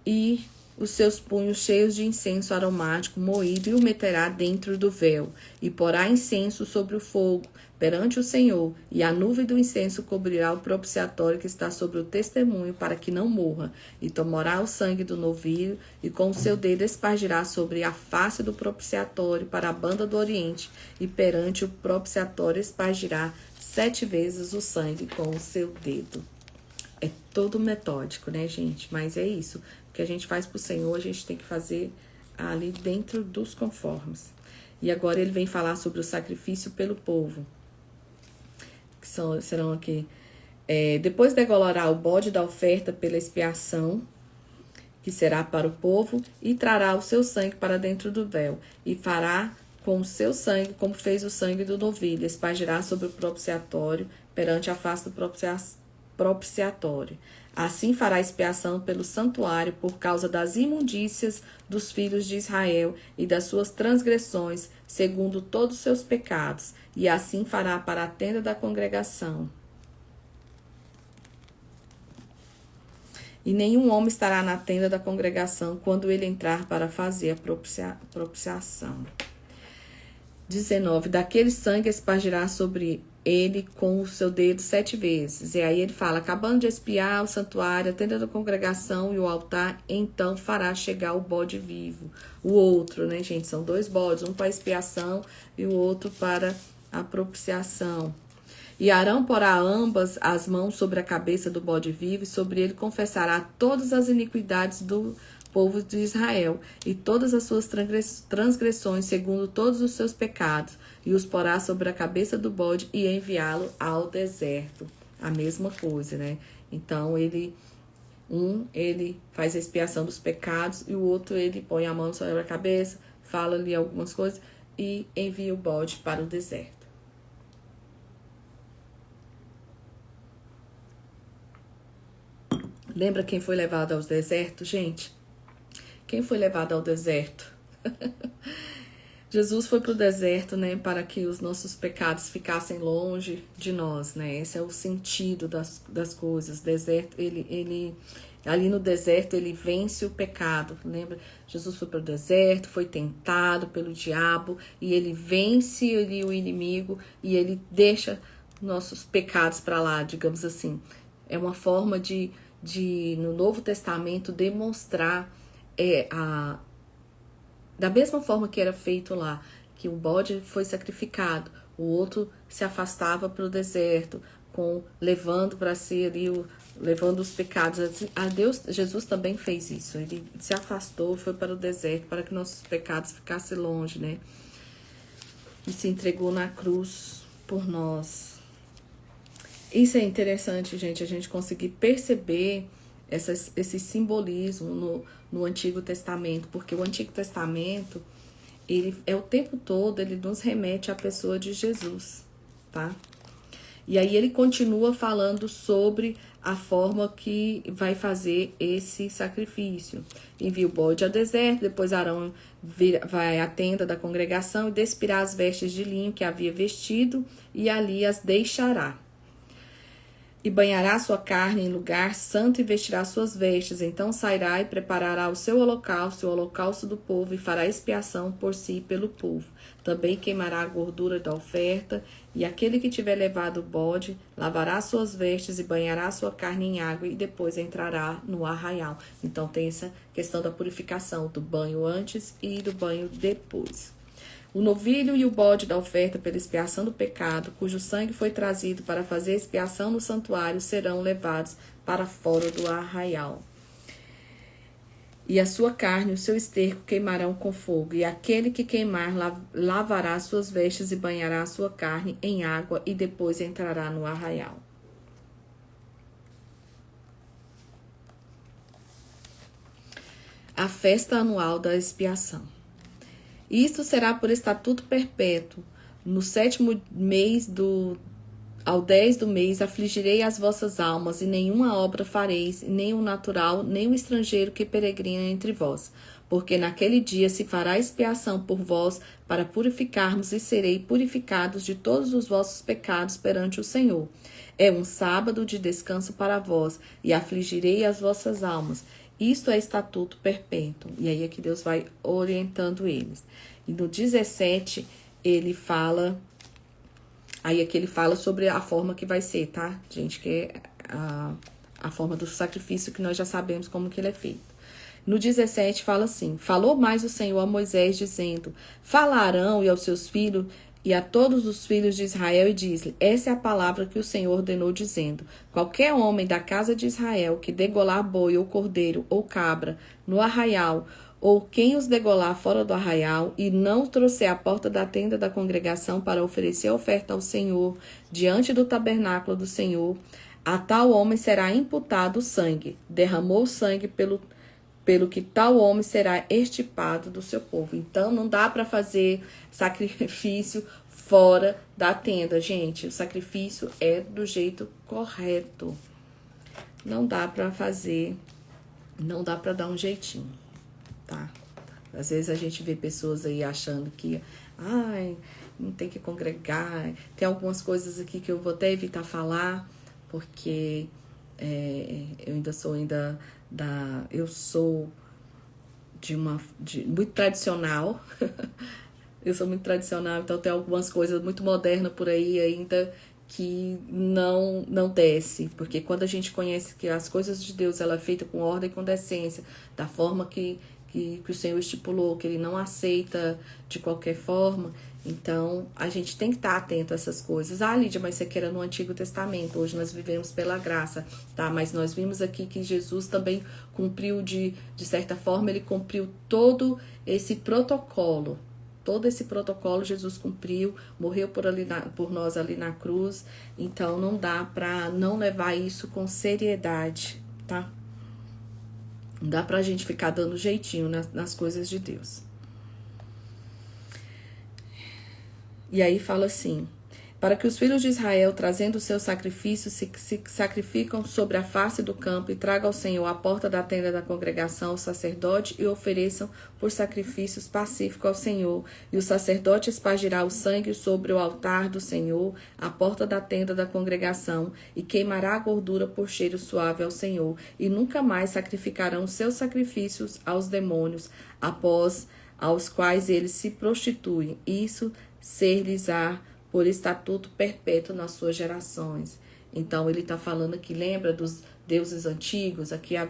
e os seus punhos cheios de incenso aromático moído, e o meterá dentro do véu, e porá incenso sobre o fogo perante o Senhor, e a nuvem do incenso cobrirá o propiciatório que está sobre o testemunho, para que não morra. E tomará o sangue do novilho, e com o seu dedo espargirá sobre a face do propiciatório para a banda do oriente, e perante o propiciatório espargirá 7 vezes o sangue com o seu dedo. É todo metódico, né, gente? Mas é isso. O que a gente faz pro Senhor, a gente tem que fazer ali dentro dos conformes. E agora ele vem falar sobre o sacrifício pelo povo. Que serão aqui. Depois degolorá o bode da oferta pela expiação, que será para o povo, e trará o seu sangue para dentro do véu. E fará com o seu sangue, como fez o sangue do novilho, espargirá sobre o propiciatório, perante a face do propiciatório. Assim fará expiação pelo santuário por causa das imundícias dos filhos de Israel e das suas transgressões, segundo todos os seus pecados, e assim fará para a tenda da congregação. E nenhum homem estará na tenda da congregação quando ele entrar para fazer a propiciação. 19. Daquele sangue espargirá sobre ele com o seu dedo 7 vezes. E aí ele fala, acabando de expiar o santuário, a tenda da congregação e o altar, então fará chegar o bode vivo. O outro, né, gente? São 2 bodes, um para expiação e o outro para a propiciação. E Arão porá ambas as mãos sobre a cabeça do bode vivo, e sobre ele confessará todas as iniquidades do povo de Israel, e todas as suas transgressões, segundo todos os seus pecados, e os porá sobre a cabeça do bode e enviá-lo ao deserto. A mesma coisa, né? Então, ele faz a expiação dos pecados, e o outro, ele põe a mão sobre a cabeça, fala ali algumas coisas, e envia o bode para o deserto. Lembra quem foi levado ao deserto, gente? Quem foi levado ao deserto? Jesus foi para o deserto, né, para que os nossos pecados ficassem longe de nós, né? Esse é o sentido das coisas. Deserto, ali no deserto ele vence o pecado. Lembra? Jesus foi para o deserto, foi tentado pelo diabo e ele vence ali o inimigo e ele deixa nossos pecados para lá, digamos assim. É uma forma de no Novo Testamento demonstrar da mesma forma que era feito lá, que o bode foi sacrificado, o outro se afastava para o deserto, levando para si ali, levando os pecados. Jesus também fez isso. Ele se afastou, foi para o deserto, para que nossos pecados ficassem longe, né? E se entregou na cruz por nós. Isso é interessante, gente, a gente conseguir perceber esse simbolismo no Antigo Testamento, porque o Antigo Testamento, ele é o tempo todo, ele nos remete à pessoa de Jesus, tá? E aí ele continua falando sobre a forma que vai fazer esse sacrifício. Envia o bode ao deserto, depois Arão vai à tenda da congregação e despirá as vestes de linho que havia vestido e ali as deixará. E banhará sua carne em lugar santo e vestirá suas vestes. Então sairá e preparará o holocausto do povo, e fará expiação por si e pelo povo. Também queimará a gordura da oferta, e aquele que tiver levado o bode, lavará suas vestes e banhará sua carne em água, e depois entrará no arraial. Então tem essa questão da purificação, do banho antes e do banho depois. O novilho e o bode da oferta pela expiação do pecado, cujo sangue foi trazido para fazer expiação no santuário, serão levados para fora do arraial. E a sua carne e o seu esterco queimarão com fogo, e aquele que queimar lavará suas vestes e banhará a sua carne em água, e depois entrará no arraial. A festa anual da expiação. Isto será por estatuto perpétuo. No 7º mês ao 10 do mês afligirei as vossas almas, e nenhuma obra fareis, nem o natural, nem o estrangeiro que peregrina entre vós. Porque naquele dia se fará expiação por vós, para purificarmos, e serei purificados de todos os vossos pecados perante o Senhor. É um sábado de descanso para vós, e afligirei as vossas almas. Isto é estatuto perpétuo. E aí é que Deus vai orientando eles. E no 17, ele fala... Aí é que ele fala sobre a forma que vai ser, tá? Gente, que é a forma do sacrifício, que nós já sabemos como que ele é feito. No 17, fala assim: Falou mais o Senhor a Moisés, dizendo: Fala a Arão e aos seus filhos e a todos os filhos de Israel, e diz-lhe: Essa é a palavra que o Senhor ordenou, dizendo: Qualquer homem da casa de Israel que degolar boi ou cordeiro ou cabra no arraial, ou quem os degolar fora do arraial, e não trouxer à porta da tenda da congregação para oferecer oferta ao Senhor diante do tabernáculo do Senhor, a tal homem será imputado o sangue. Derramou o sangue pelo que tal homem será extirpado do seu povo. Então, não dá para fazer sacrifício fora da tenda, gente. O sacrifício é do jeito correto. Não dá para fazer, não dá para dar um jeitinho, tá? Às vezes a gente vê pessoas aí achando que, não tem que congregar. Tem algumas coisas aqui que eu vou até evitar falar, porque eu sou muito tradicional. Eu sou muito tradicional, então tem algumas coisas muito modernas por aí ainda que não desce, porque quando a gente conhece que as coisas de Deus ela é feita com ordem e com decência, da forma que o Senhor estipulou, que ele não aceita de qualquer forma, então a gente tem que estar atento a essas coisas. Lídia, mas você quer no Antigo Testamento, hoje nós vivemos pela graça, tá? Mas nós vimos aqui que Jesus também cumpriu, de certa forma, ele cumpriu todo esse protocolo. Todo esse protocolo Jesus cumpriu, morreu por nós ali na cruz, então não dá para não levar isso com seriedade, tá? Não dá pra gente ficar dando jeitinho nas coisas de Deus. E aí fala assim: Para que os filhos de Israel, trazendo os seus sacrifícios, se sacrificam sobre a face do campo e tragam ao Senhor à porta da tenda da congregação o sacerdote e ofereçam por sacrifícios pacíficos ao Senhor. E o sacerdote espargirá o sangue sobre o altar do Senhor, à porta da tenda da congregação, e queimará a gordura por cheiro suave ao Senhor. E nunca mais sacrificarão seus sacrifícios aos demônios, após aos quais eles se prostituem. Isso ser-lhes-á por estatuto perpétuo nas suas gerações. Então, ele está falando aqui, lembra dos deuses antigos? Aqui a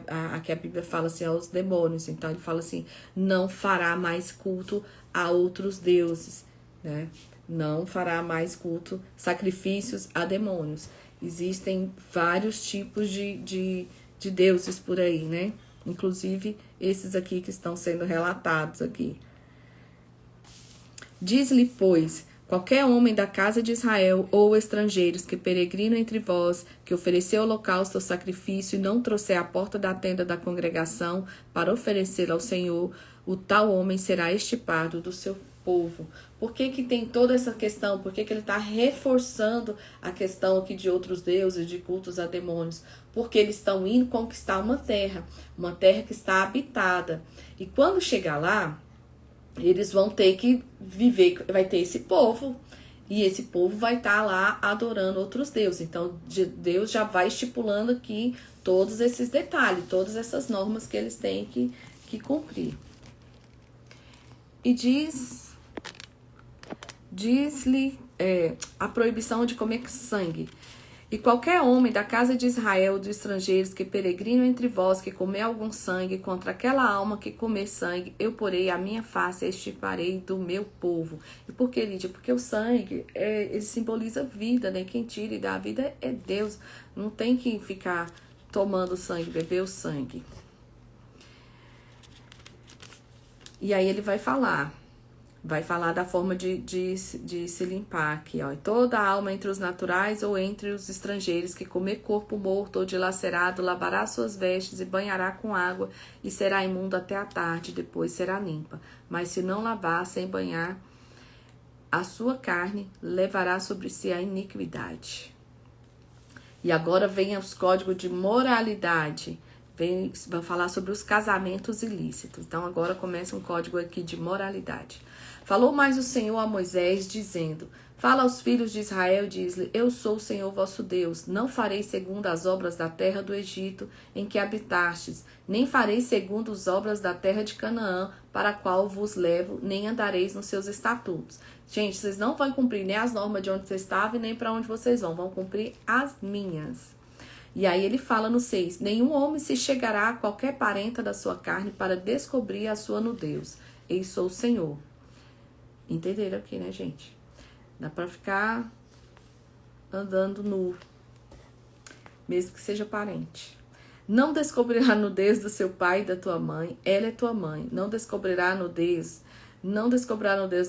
Bíblia fala assim, aos demônios. Então, ele fala assim, não fará mais culto a outros deuses, né? Não fará mais culto, sacrifícios a demônios. Existem vários tipos de deuses por aí, né? Inclusive, esses aqui que estão sendo relatados aqui. Diz-lhe, pois, qualquer homem da casa de Israel ou estrangeiros que peregrinam entre vós, que ofereceu holocausto ou sacrifício e não trouxer à porta da tenda da congregação para oferecer ao Senhor, o tal homem será extirpado do seu povo. Por que que tem toda essa questão? Por que que ele está reforçando a questão aqui de outros deuses, de cultos a demônios? Porque eles estão indo conquistar uma terra que está habitada. E quando chegar lá, eles vão ter que viver, vai ter esse povo, e esse povo vai estar lá adorando outros deuses. Então, Deus já vai estipulando aqui todos esses detalhes, todas essas normas que eles têm que cumprir. E diz-lhe a proibição de comer sangue. E qualquer homem da casa de Israel, dos estrangeiros que peregrinam entre vós, que comer algum sangue, contra aquela alma que comer sangue, eu porei a minha face e extirparei do meu povo. E por que, Lídia? Porque o sangue, ele simboliza vida, né? Quem tira e dá a vida é Deus. Não tem que ficar tomando sangue, beber o sangue. E aí ele vai falar da forma de se limpar aqui, ó. Toda alma entre os naturais ou entre os estrangeiros que comer corpo morto ou dilacerado, lavará suas vestes e banhará com água e será imunda até a tarde, depois será limpa. Mas se não lavar sem banhar a sua carne, levará sobre si a iniquidade. E agora vem os códigos de moralidade. Vai falar sobre os casamentos ilícitos. Então agora começa um código aqui de moralidade. Falou mais o Senhor a Moisés, dizendo: fala aos filhos de Israel, diz-lhe: eu sou o Senhor vosso Deus. Não farei segundo as obras da terra do Egito, em que habitastes, nem farei segundo as obras da terra de Canaã, para a qual vos levo, nem andareis nos seus estatutos. Gente, vocês não vão cumprir nem as normas de onde vocês estavam e nem para onde vocês vão cumprir as minhas. E aí ele fala no 6, nenhum homem se chegará a qualquer parenta da sua carne para descobrir a sua nudez. Eu sou o Senhor. Entenderam aqui, né, gente? Dá pra ficar andando nu, mesmo que seja parente. Não descobrirá a nudez do seu pai e da tua mãe, ela é tua mãe. Não descobrirá a nudez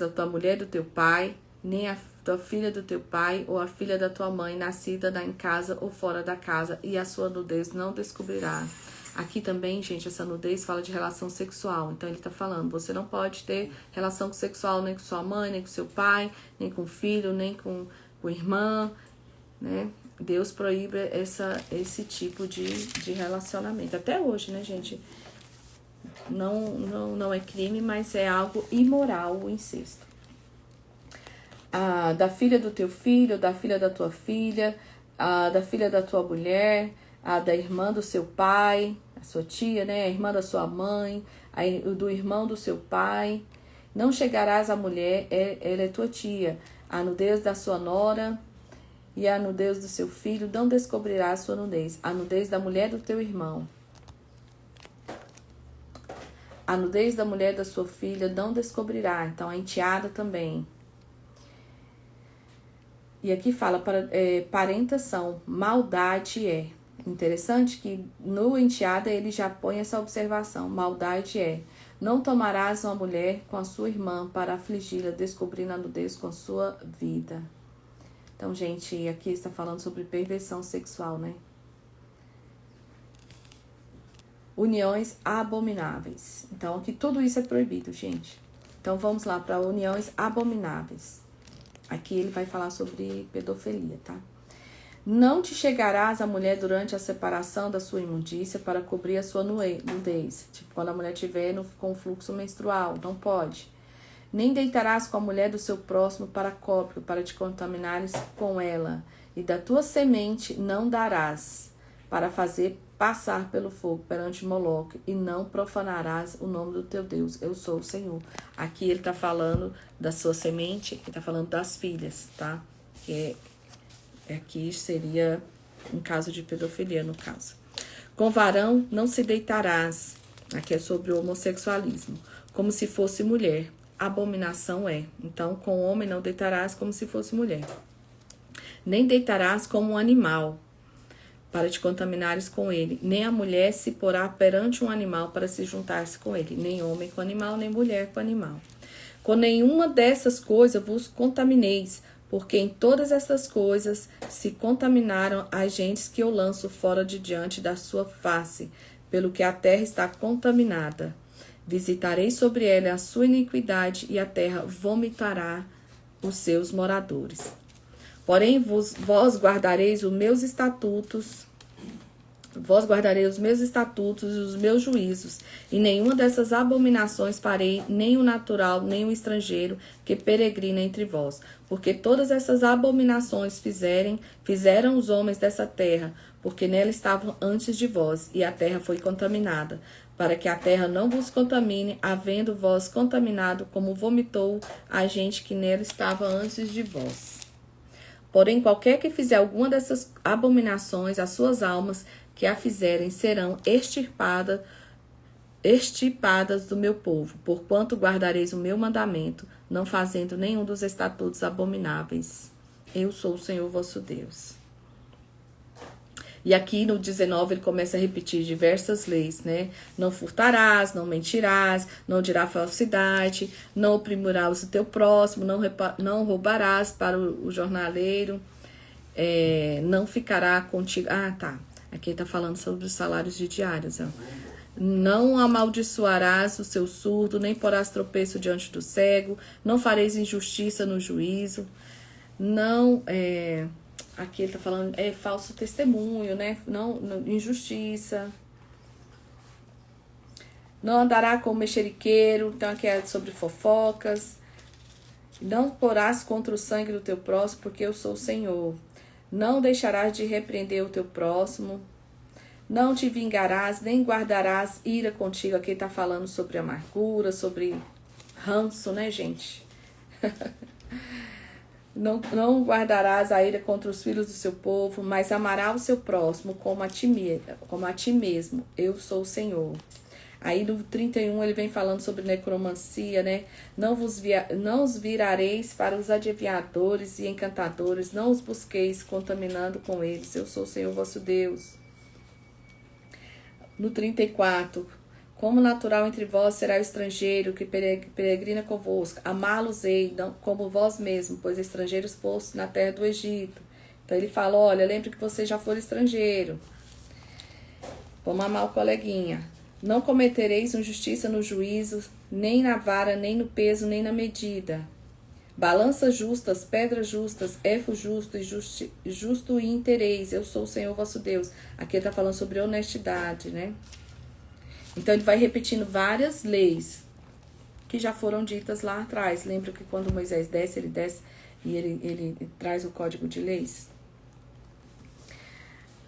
da tua mulher e do teu pai, nem a tua filha do teu pai ou a filha da tua mãe, nascida em casa ou fora da casa, e a sua nudez não descobrirá. Aqui também, gente, essa nudez fala de relação sexual. Então ele tá falando, você não pode ter relação sexual nem com sua mãe, nem com seu pai, nem com o filho, nem com irmã, né? Deus proíbe esse tipo de relacionamento. Até hoje, né, gente? Não é crime, mas é algo imoral o incesto. Da filha do teu filho, da filha da tua filha, da filha da tua mulher, da irmã do seu pai, a sua tia, né? A irmã da sua mãe, do irmão do seu pai. Não chegarás à mulher, ela é tua tia. A nudez da sua nora e a nudez do seu filho, não descobrirás a sua nudez. A nudez da mulher do teu irmão. A nudez da mulher da sua filha não descobrirá. Então, a enteada também. E aqui fala, parentação, maldade é. Interessante que no enteada ele já põe essa observação, maldade é. Não tomarás uma mulher com a sua irmã para afligi-la, descobrindo a nudez com a sua vida. Então, gente, aqui está falando sobre perversão sexual, né? Uniões abomináveis. Então, aqui tudo isso é proibido, gente. Então, vamos lá para uniões abomináveis. Aqui ele vai falar sobre pedofilia, tá? Não te chegarás à mulher durante a separação da sua imundícia para cobrir a sua nudez. Tipo, quando a mulher estiver com fluxo menstrual, não pode. Nem deitarás com a mulher do seu próximo para cópio, para te contaminares com ela. E da tua semente não darás, para fazer passar pelo fogo perante Moloque, e não profanarás o nome do teu Deus. Eu sou o Senhor. Aqui ele está falando da sua semente, ele está falando das filhas, tá? Que aqui seria um caso de pedofilia, no caso. Com varão não se deitarás. Aqui é sobre o homossexualismo. Como se fosse mulher. Abominação é. Então, com homem não deitarás como se fosse mulher. Nem deitarás como um animal, para te contaminares com ele. Nem a mulher se porá perante um animal para se juntar-se com ele. Nem homem com animal, nem mulher com animal. Com nenhuma dessas coisas vos contamineis, porque em todas essas coisas se contaminaram as gentes que eu lanço fora de diante da sua face, pelo que a terra está contaminada. Visitarei sobre ela a sua iniquidade, e a terra vomitará os seus moradores. Porém, vós guardareis os meus estatutos, e os meus juízos, e nenhuma dessas abominações farei, nem o natural, nem o estrangeiro, que peregrina entre vós. Porque todas essas abominações fizeram os homens dessa terra, porque nela estavam antes de vós, e a terra foi contaminada, para que a terra não vos contamine, havendo vós contaminado, como vomitou a gente que nela estava antes de vós. Porém, qualquer que fizer alguma dessas abominações, as suas almas que a fizerem serão extirpadas do meu povo, porquanto guardareis o meu mandamento, não fazendo nenhum dos estatutos abomináveis. Eu sou o Senhor vosso Deus. E aqui no 19 ele começa a repetir diversas leis, né? Não furtarás, não mentirás, não dirás falsidade, não oprimirás o teu próximo, não roubarás para o jornaleiro, não ficará contigo. Ah, tá. Aqui ele tá falando sobre os salários de diários, ó. Não amaldiçoarás o seu surdo, nem porás tropeço diante do cego, não fareis injustiça no juízo, não... Aqui ele tá falando, falso testemunho, né? Não, injustiça. Não andará com o mexeriqueiro, então aqui é sobre fofocas. Não porás contra o sangue do teu próximo, porque eu sou o Senhor. Não deixarás de repreender o teu próximo. Não te vingarás, nem guardarás ira contigo. Aqui ele tá falando sobre amargura, sobre ranço, né, gente? Não guardarás a ira contra os filhos do seu povo, mas amará o seu próximo como a ti mesmo. Eu sou o Senhor. Aí no 31 ele vem falando sobre necromancia, né? Não os virareis para os adivinhadores e encantadores, não os busqueis contaminando com eles. Eu sou o Senhor vosso Deus. No 34, como natural entre vós será o estrangeiro que peregrina convosco. Amá-los-ei como vós mesmos, pois estrangeiros foste na terra do Egito. Então ele fala, olha, lembre que você já foi estrangeiro. Vamos amar o coleguinha. Não cometereis injustiça no juízo, nem na vara, nem no peso, nem na medida. Balanças justas, pedras justas, éfo justo e justo e intereis. Eu sou o Senhor vosso Deus. Aqui ele está falando sobre honestidade, né? Então, ele vai repetindo várias leis que já foram ditas lá atrás. Lembra que quando Moisés desce, ele desce e ele traz o código de leis?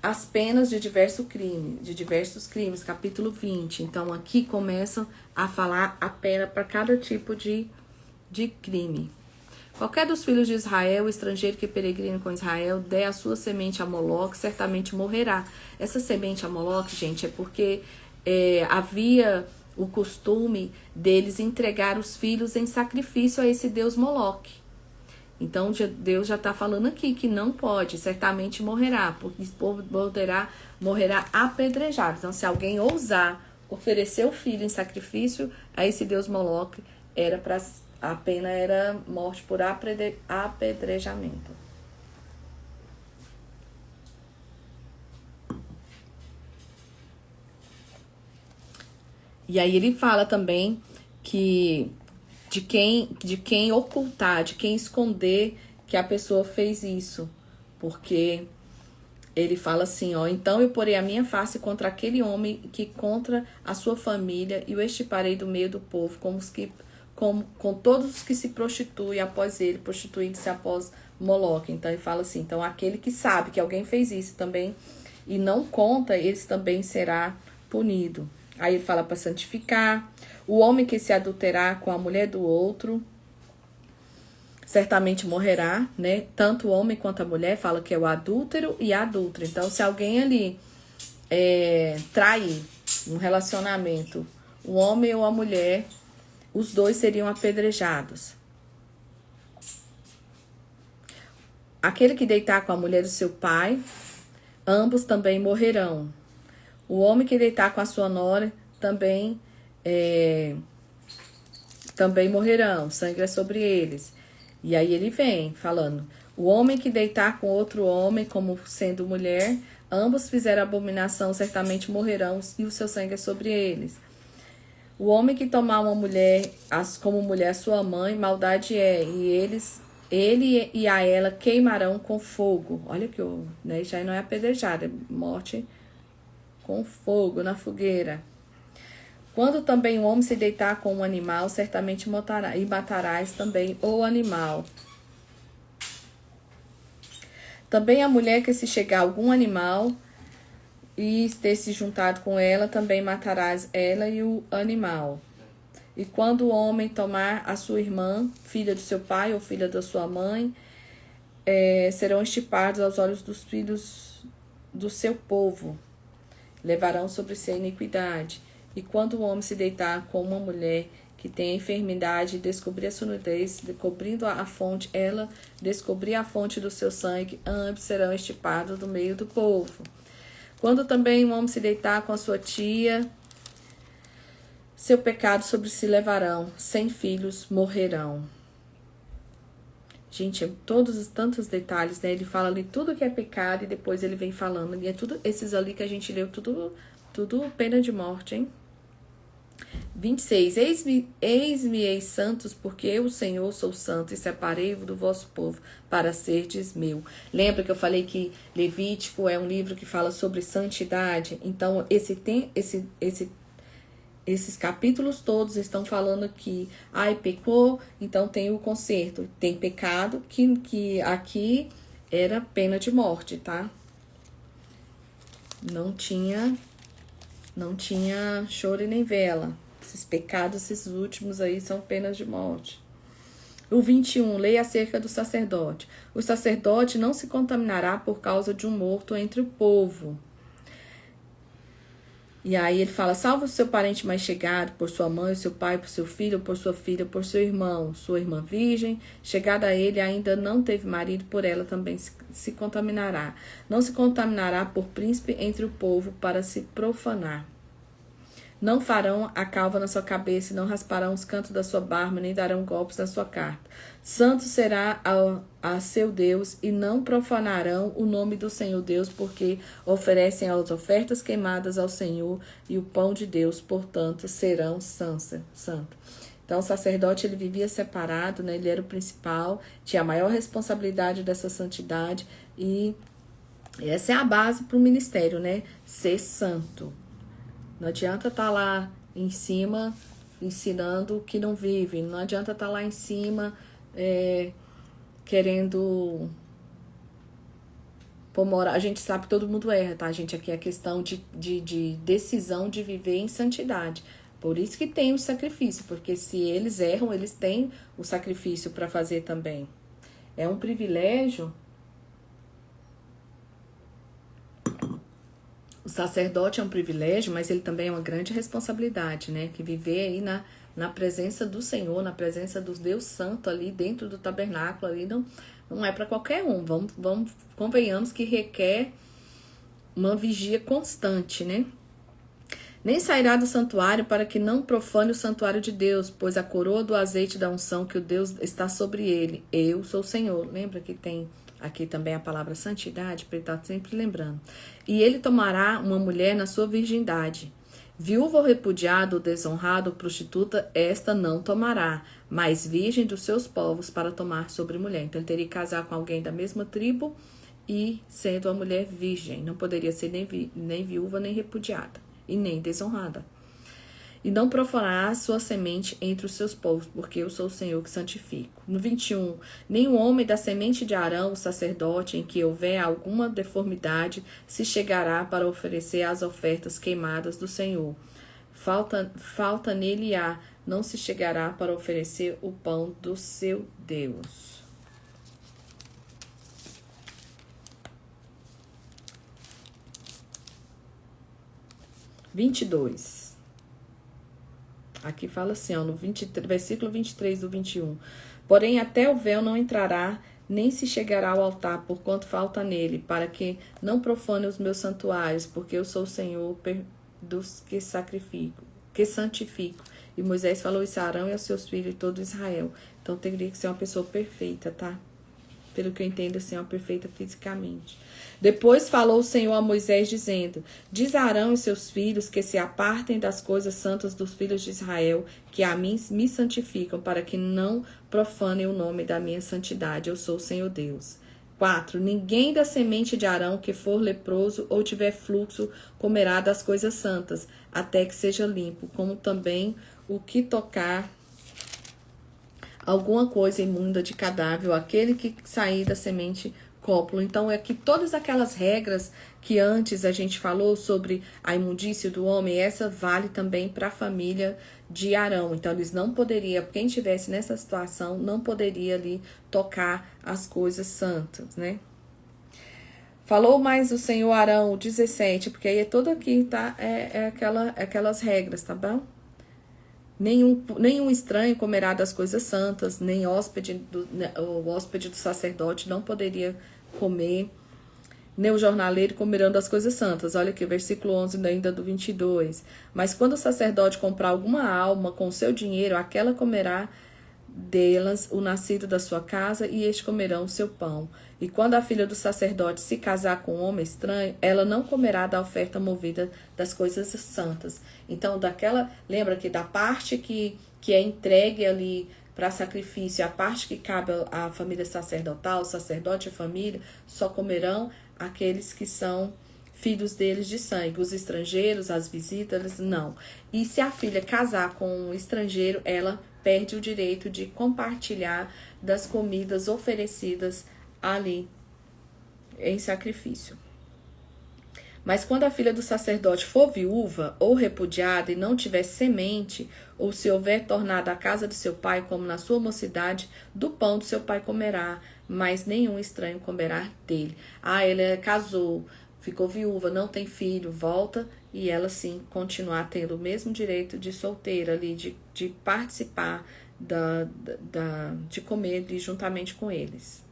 As penas de diversos crimes, capítulo 20. Então, aqui começam a falar a pena para cada tipo de crime. Qualquer dos filhos de Israel, estrangeiro que peregrina com Israel, der a sua semente a Moloque, certamente morrerá. Essa semente a Moloque, gente, é porque... havia o costume deles entregar os filhos em sacrifício a esse deus Moloque. Então Deus já está falando aqui que não pode, certamente morrerá, porque esse povo morrerá apedrejado. Então, se alguém ousar oferecer o filho em sacrifício a esse deus Moloque, a pena era morte por apedrejamento. E aí ele fala também que de quem ocultar, de quem esconder que a pessoa fez isso, porque ele fala assim, ó, então eu porei a minha face contra aquele homem que contra a sua família e o extirparei do meio do povo, com todos os que se prostituem após ele, prostituindo-se após Moloque. Então ele fala assim, então aquele que sabe que alguém fez isso também e não conta, esse também será punido. Aí ele fala para santificar, o homem que se adulterar com a mulher do outro, certamente morrerá, né? Tanto o homem quanto a mulher, fala que é o adúltero e a adúltera. Então, se alguém ali trair um relacionamento, o homem ou a mulher, os dois seriam apedrejados. Aquele que deitar com a mulher do seu pai, ambos também morrerão. O homem que deitar com a sua nora também morrerão. Sangue é sobre eles. E aí ele vem falando, o homem que deitar com outro homem, como sendo mulher, ambos fizeram abominação, certamente morrerão, e o seu sangue é sobre eles. O homem que tomar uma mulher, como mulher sua mãe, maldade é, e ele e a ela queimarão com fogo. Olha que né, isso aí não é apedrejada, é morte com fogo na fogueira. Quando também o homem se deitar com um animal, certamente matará, e matarás também o animal. Também a mulher que se chegar a algum animal e ter se juntado com ela, também matarás ela e o animal. E quando o homem tomar a sua irmã, filha do seu pai ou filha da sua mãe, serão extirpados aos olhos dos filhos do seu povo. Levarão sobre si a iniquidade. E quando o homem se deitar com uma mulher que tem enfermidade e descobrir a sua nudez, descobrindo a fonte, ela descobrir a fonte do seu sangue, ambos serão extirpados do meio do povo. Quando também o homem se deitar com a sua tia, seu pecado sobre si levarão, 100 filhos morrerão. Gente, tantos detalhes, né? Ele fala ali tudo que é pecado e depois ele vem falando. E é tudo, esses ali que a gente leu, tudo pena de morte, hein? 26. Eis-me santos, porque eu, o Senhor, sou santo, e separei-vos do vosso povo, para serdes meu. Lembra que eu falei que Levítico é um livro que fala sobre santidade? Então, esses capítulos todos estão falando que, pecou, então tem o conserto. Tem pecado, que aqui era pena de morte, tá? Não tinha choro e nem vela. Esses pecados, esses últimos aí, são penas de morte. O 21, lei acerca do sacerdote. O sacerdote não se contaminará por causa de um morto entre o povo. E aí ele fala, salva o seu parente mais chegado, por sua mãe, seu pai, por seu filho, por sua filha, por seu irmão, sua irmã virgem, chegada a ele, ainda não teve marido, por ela também se contaminará. Não se contaminará por príncipe entre o povo para se profanar. Não farão a calva na sua cabeça, não rasparão os cantos da sua barba, nem darão golpes na sua carta. Santo será a seu Deus, e não profanarão o nome do Senhor Deus, porque oferecem as ofertas queimadas ao Senhor e o pão de Deus, portanto, serão santos. Então, o sacerdote, ele vivia separado, né? Ele era o principal, tinha a maior responsabilidade dessa santidade, e essa é a base para o ministério, né? Ser santo. Não adianta estar lá em cima ensinando o que não vive. Não adianta estar lá em cima querendo pôr moral. A gente sabe que todo mundo erra, tá, gente? Aqui é questão de decisão de viver em santidade. Por isso que tem o sacrifício, porque se eles erram, eles têm o sacrifício para fazer também. É um privilégio. O sacerdote é um privilégio, mas ele também é uma grande responsabilidade, né? Que viver aí na presença do Senhor, na presença do Deus Santo ali dentro do tabernáculo ali, não é para qualquer um. Convenhamos que requer uma vigia constante, né? Nem sairá do santuário para que não profane o santuário de Deus, pois a coroa do azeite da unção que o Deus está sobre ele. Eu sou o Senhor. Lembra que tem aqui também a palavra santidade, para ele estar sempre lembrando. E ele tomará uma mulher na sua virgindade, Viúva ou repudiada, ou desonrada, ou prostituta, esta não tomará, mas virgem dos seus povos para tomar sobre mulher. Então ele teria que casar com alguém da mesma tribo e sendo a mulher virgem. Não poderia ser nem viúva, nem repudiada, e nem desonrada. E não profanará sua semente entre os seus povos, porque eu sou o Senhor que santifico. No 21, nenhum homem da semente de Arão, o sacerdote, em que houver alguma deformidade, se chegará para oferecer as ofertas queimadas do Senhor. Falta nele há, não se chegará para oferecer o pão do seu Deus. (22) Aqui fala assim, ó, no versículo 23 do 21. Porém, até o véu não entrará, nem se chegará ao altar, porquanto falta nele, para que não profane os meus santuários, porque eu sou o Senhor dos que santifico. E Moisés falou isso a Arão e aos seus filhos e todo Israel. Então, teria que ser uma pessoa perfeita, tá? Pelo que eu entendo, assim, uma perfeita fisicamente. Depois falou o Senhor a Moisés, dizendo: Diz a Arão e seus filhos que se apartem das coisas santas dos filhos de Israel, que a mim me santificam, para que não profanem o nome da minha santidade. Eu sou o Senhor Deus. 4. Ninguém da semente de Arão que for leproso ou tiver fluxo comerá das coisas santas, até que seja limpo, como também o que tocar alguma coisa imunda de cadáver, ou aquele que sair da semente cópulo. Então, é que todas aquelas regras que antes a gente falou sobre a imundície do homem, essa vale também para a família de Arão. Então, eles não poderiam, quem estivesse nessa situação, não poderia ali tocar as coisas santas, né? Falou mais o Senhor Arão, 17, porque aí é todo aqui, tá? Aquelas regras, tá bom? Nenhum estranho comerá das coisas santas, nem o hóspede do sacerdote não poderia comer, nem o jornaleiro comerão das coisas santas. Olha aqui, versículo 11 ainda do 22. Mas quando o sacerdote comprar alguma alma com seu dinheiro, aquela comerá delas o nascido da sua casa, e estes comerão o seu pão. E quando a filha do sacerdote se casar com um homem estranho, ela não comerá da oferta movida das coisas santas. Então, lembra que da parte que é entregue ali para sacrifício, a parte que cabe à família sacerdotal, o sacerdote e a família, só comerão aqueles que são filhos deles de sangue. Os estrangeiros, as visitas, não. E se a filha casar com um estrangeiro, ela perde o direito de compartilhar das comidas oferecidas ali em sacrifício. Mas quando a filha do sacerdote for viúva ou repudiada e não tiver semente, ou se houver tornado a casa de seu pai como na sua mocidade, do pão do seu pai comerá, mas nenhum estranho comerá dele. Ela casou, ficou viúva, não tem filho, volta, e ela sim continuar tendo o mesmo direito de solteira ali, de participar, de comer ali juntamente com eles.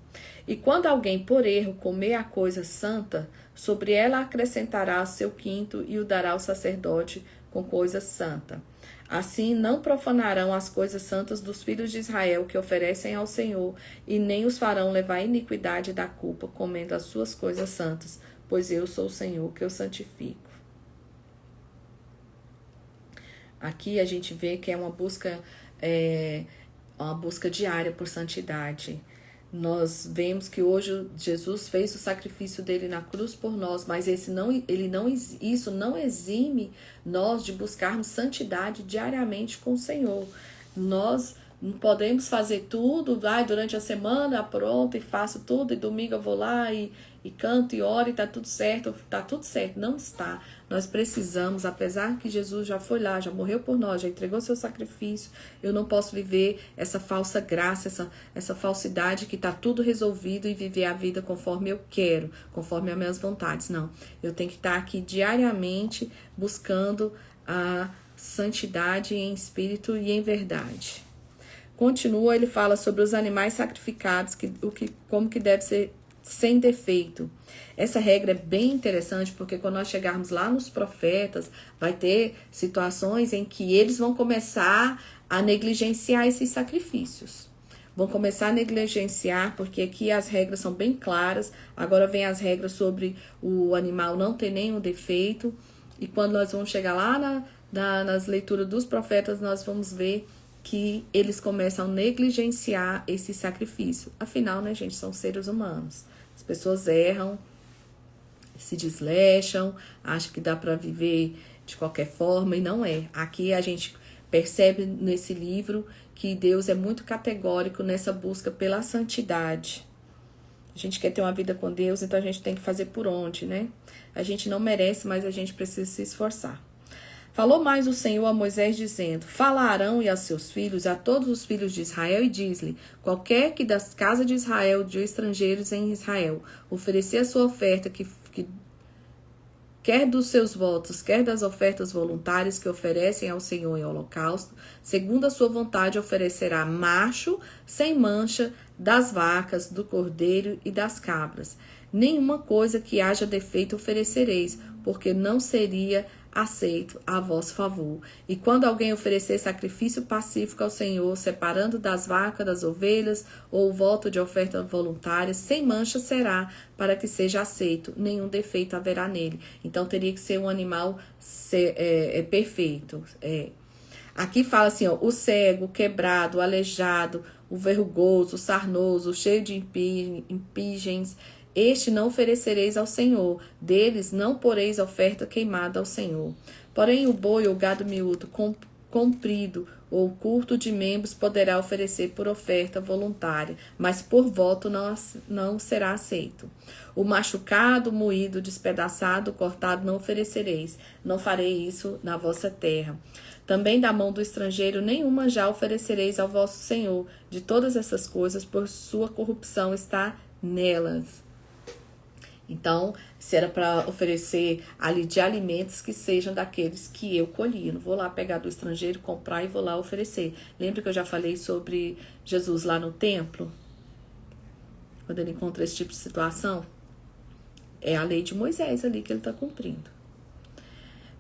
E quando alguém por erro comer a coisa santa, sobre ela acrescentará o seu quinto e o dará ao sacerdote com coisa santa. Assim não profanarão as coisas santas dos filhos de Israel que oferecem ao Senhor, e nem os farão levar a iniquidade da culpa, comendo as suas coisas santas, pois eu sou o Senhor que eu santifico. Aqui a gente vê que é uma busca diária por santidade. Nós vemos que hoje Jesus fez o sacrifício dele na cruz por nós, mas isso não exime nós de buscarmos santidade diariamente com o Senhor. Nós não podemos fazer tudo, durante a semana, pronto, e faço tudo, e domingo eu vou lá e canto e oro e tá tudo certo. Não está. Nós precisamos, apesar que Jesus já foi lá, já morreu por nós, já entregou seu sacrifício, eu não posso viver essa falsa graça, essa falsidade que tá tudo resolvido e viver a vida conforme eu quero, conforme as minhas vontades. Não, eu tenho que estar aqui diariamente buscando a santidade em espírito e em verdade. Continua, ele fala sobre os animais sacrificados, como que deve ser sem defeito. Essa regra é bem interessante, porque quando nós chegarmos lá nos profetas, vai ter situações em que eles vão começar a negligenciar esses sacrifícios. Vão começar a negligenciar, porque aqui as regras são bem claras. Agora vem as regras sobre o animal não ter nenhum defeito. E quando nós vamos chegar lá nas leituras dos profetas, nós vamos ver que eles começam a negligenciar esse sacrifício. Afinal, né, gente, são seres humanos. As pessoas erram, se desleixam, acham que dá para viver de qualquer forma, e não é. Aqui a gente percebe nesse livro que Deus é muito categórico nessa busca pela santidade. A gente quer ter uma vida com Deus, então a gente tem que fazer por onde, né? A gente não merece, mas a gente precisa se esforçar. Falou mais o Senhor a Moisés, dizendo: Fala a Arão e a seus filhos, a todos os filhos de Israel, e diz-lhe: Qualquer que das casas de Israel, de estrangeiros em Israel, oferecer a sua oferta, que quer dos seus votos, quer das ofertas voluntárias que oferecem ao Senhor em holocausto, segundo a sua vontade oferecerá macho, sem mancha, das vacas, do cordeiro e das cabras. Nenhuma coisa que haja defeito oferecereis, porque não seria aceito a vosso favor. E quando alguém oferecer sacrifício pacífico ao Senhor, separando das vacas, das ovelhas, ou o voto de oferta voluntária, sem mancha será, para que seja aceito, nenhum defeito haverá nele. Então teria que ser um animal perfeito. Aqui fala assim, ó, o cego, o quebrado, o aleijado, o verrugoso, o sarnoso, o cheio de impingens, este não oferecereis ao Senhor, deles não poreis oferta queimada ao Senhor. Porém o boi ou gado miúdo, comprido ou curto de membros, poderá oferecer por oferta voluntária, mas por voto não será aceito. O machucado, moído, despedaçado, cortado não oferecereis, não farei isso na vossa terra. Também da mão do estrangeiro nenhuma já oferecereis ao vosso Senhor. De todas essas coisas, por sua corrupção está nelas. Então, se era para oferecer ali de alimentos que sejam daqueles que eu colhi. Eu não vou lá pegar do estrangeiro, comprar e vou lá oferecer. Lembra que eu já falei sobre Jesus lá no templo? Quando ele encontra esse tipo de situação? É a lei de Moisés ali que ele está cumprindo.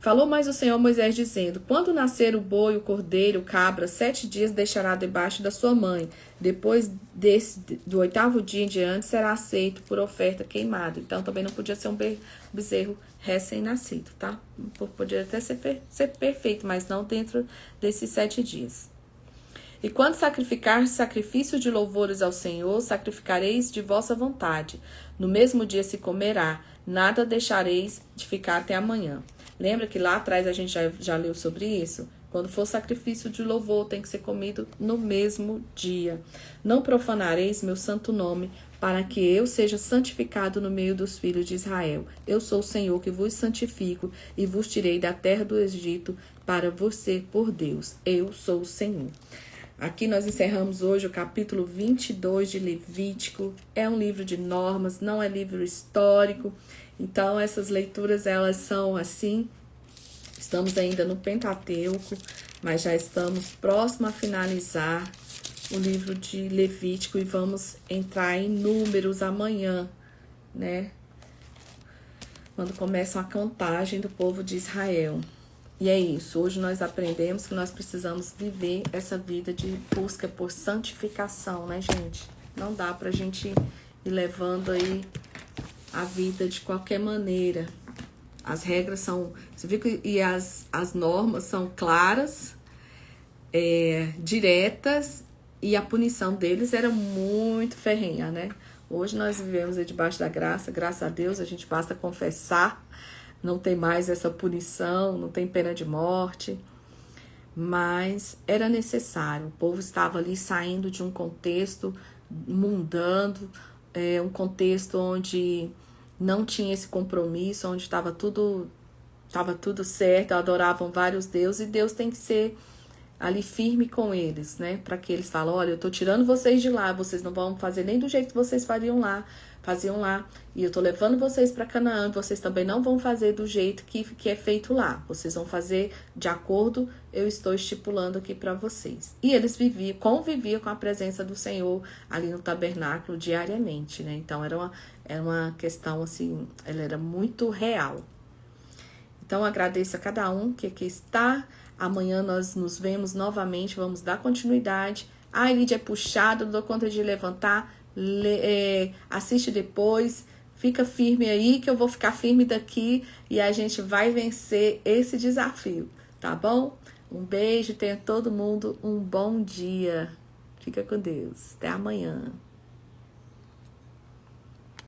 Falou mais o Senhor a Moisés, dizendo: Quando nascer o boi, o cordeiro, o cabra, 7 dias deixará debaixo da sua mãe. Depois do 8º dia em diante, será aceito por oferta queimada. Então, também não podia ser um bezerro recém-nascido, tá? Podia até ser perfeito, mas não dentro desses 7 dias. E quando sacrificar sacrifício de louvores ao Senhor, sacrificareis de vossa vontade. No mesmo dia se comerá, nada deixareis de ficar até amanhã. Lembra que lá atrás a gente já leu sobre isso? Quando for sacrifício de louvor, tem que ser comido no mesmo dia. Não profanareis meu santo nome, para que eu seja santificado no meio dos filhos de Israel. Eu sou o Senhor que vos santifico e vos tirei da terra do Egito para vos ser por Deus. Eu sou o Senhor. Aqui nós encerramos hoje o capítulo 22 de Levítico. É um livro de normas, não é livro histórico. Então, essas leituras, elas são assim, estamos ainda no Pentateuco, mas já estamos próximo a finalizar o livro de Levítico e vamos entrar em Números amanhã, né? Quando começam a contagem do povo de Israel. E é isso, hoje nós aprendemos que nós precisamos viver essa vida de busca por santificação, né, gente? Não dá pra gente ir levando aí a vida de qualquer maneira. As regras são... Você viu que e as normas são claras, diretas, e a punição deles era muito ferrenha, né? Hoje nós vivemos aí debaixo da graça, graças a Deus, a gente basta confessar, não tem mais essa punição, não tem pena de morte, mas era necessário. O povo estava ali saindo de um contexto mundano, um contexto onde não tinha esse compromisso, onde estava tudo certo, adoravam vários deuses, e Deus tem que ser ali firme com eles, né? Para que eles falem, olha, eu tô tirando vocês de lá, vocês não vão fazer nem do jeito que vocês faziam lá, e eu tô levando vocês para Canaã, vocês também não vão fazer do jeito que é feito lá, vocês vão fazer de acordo, eu estou estipulando aqui para vocês. E eles conviviam com a presença do Senhor ali no tabernáculo diariamente, né? Então era uma questão assim, ela era muito real. Então agradeço a cada um que aqui está. Amanhã nós nos vemos novamente, vamos dar continuidade. A Lídia é puxada, não dou conta de levantar. Assiste depois, Fica firme aí que eu vou ficar firme daqui e a gente vai vencer esse desafio, tá bom? Um beijo, tenha todo mundo um bom dia. Fica com Deus. Até amanhã.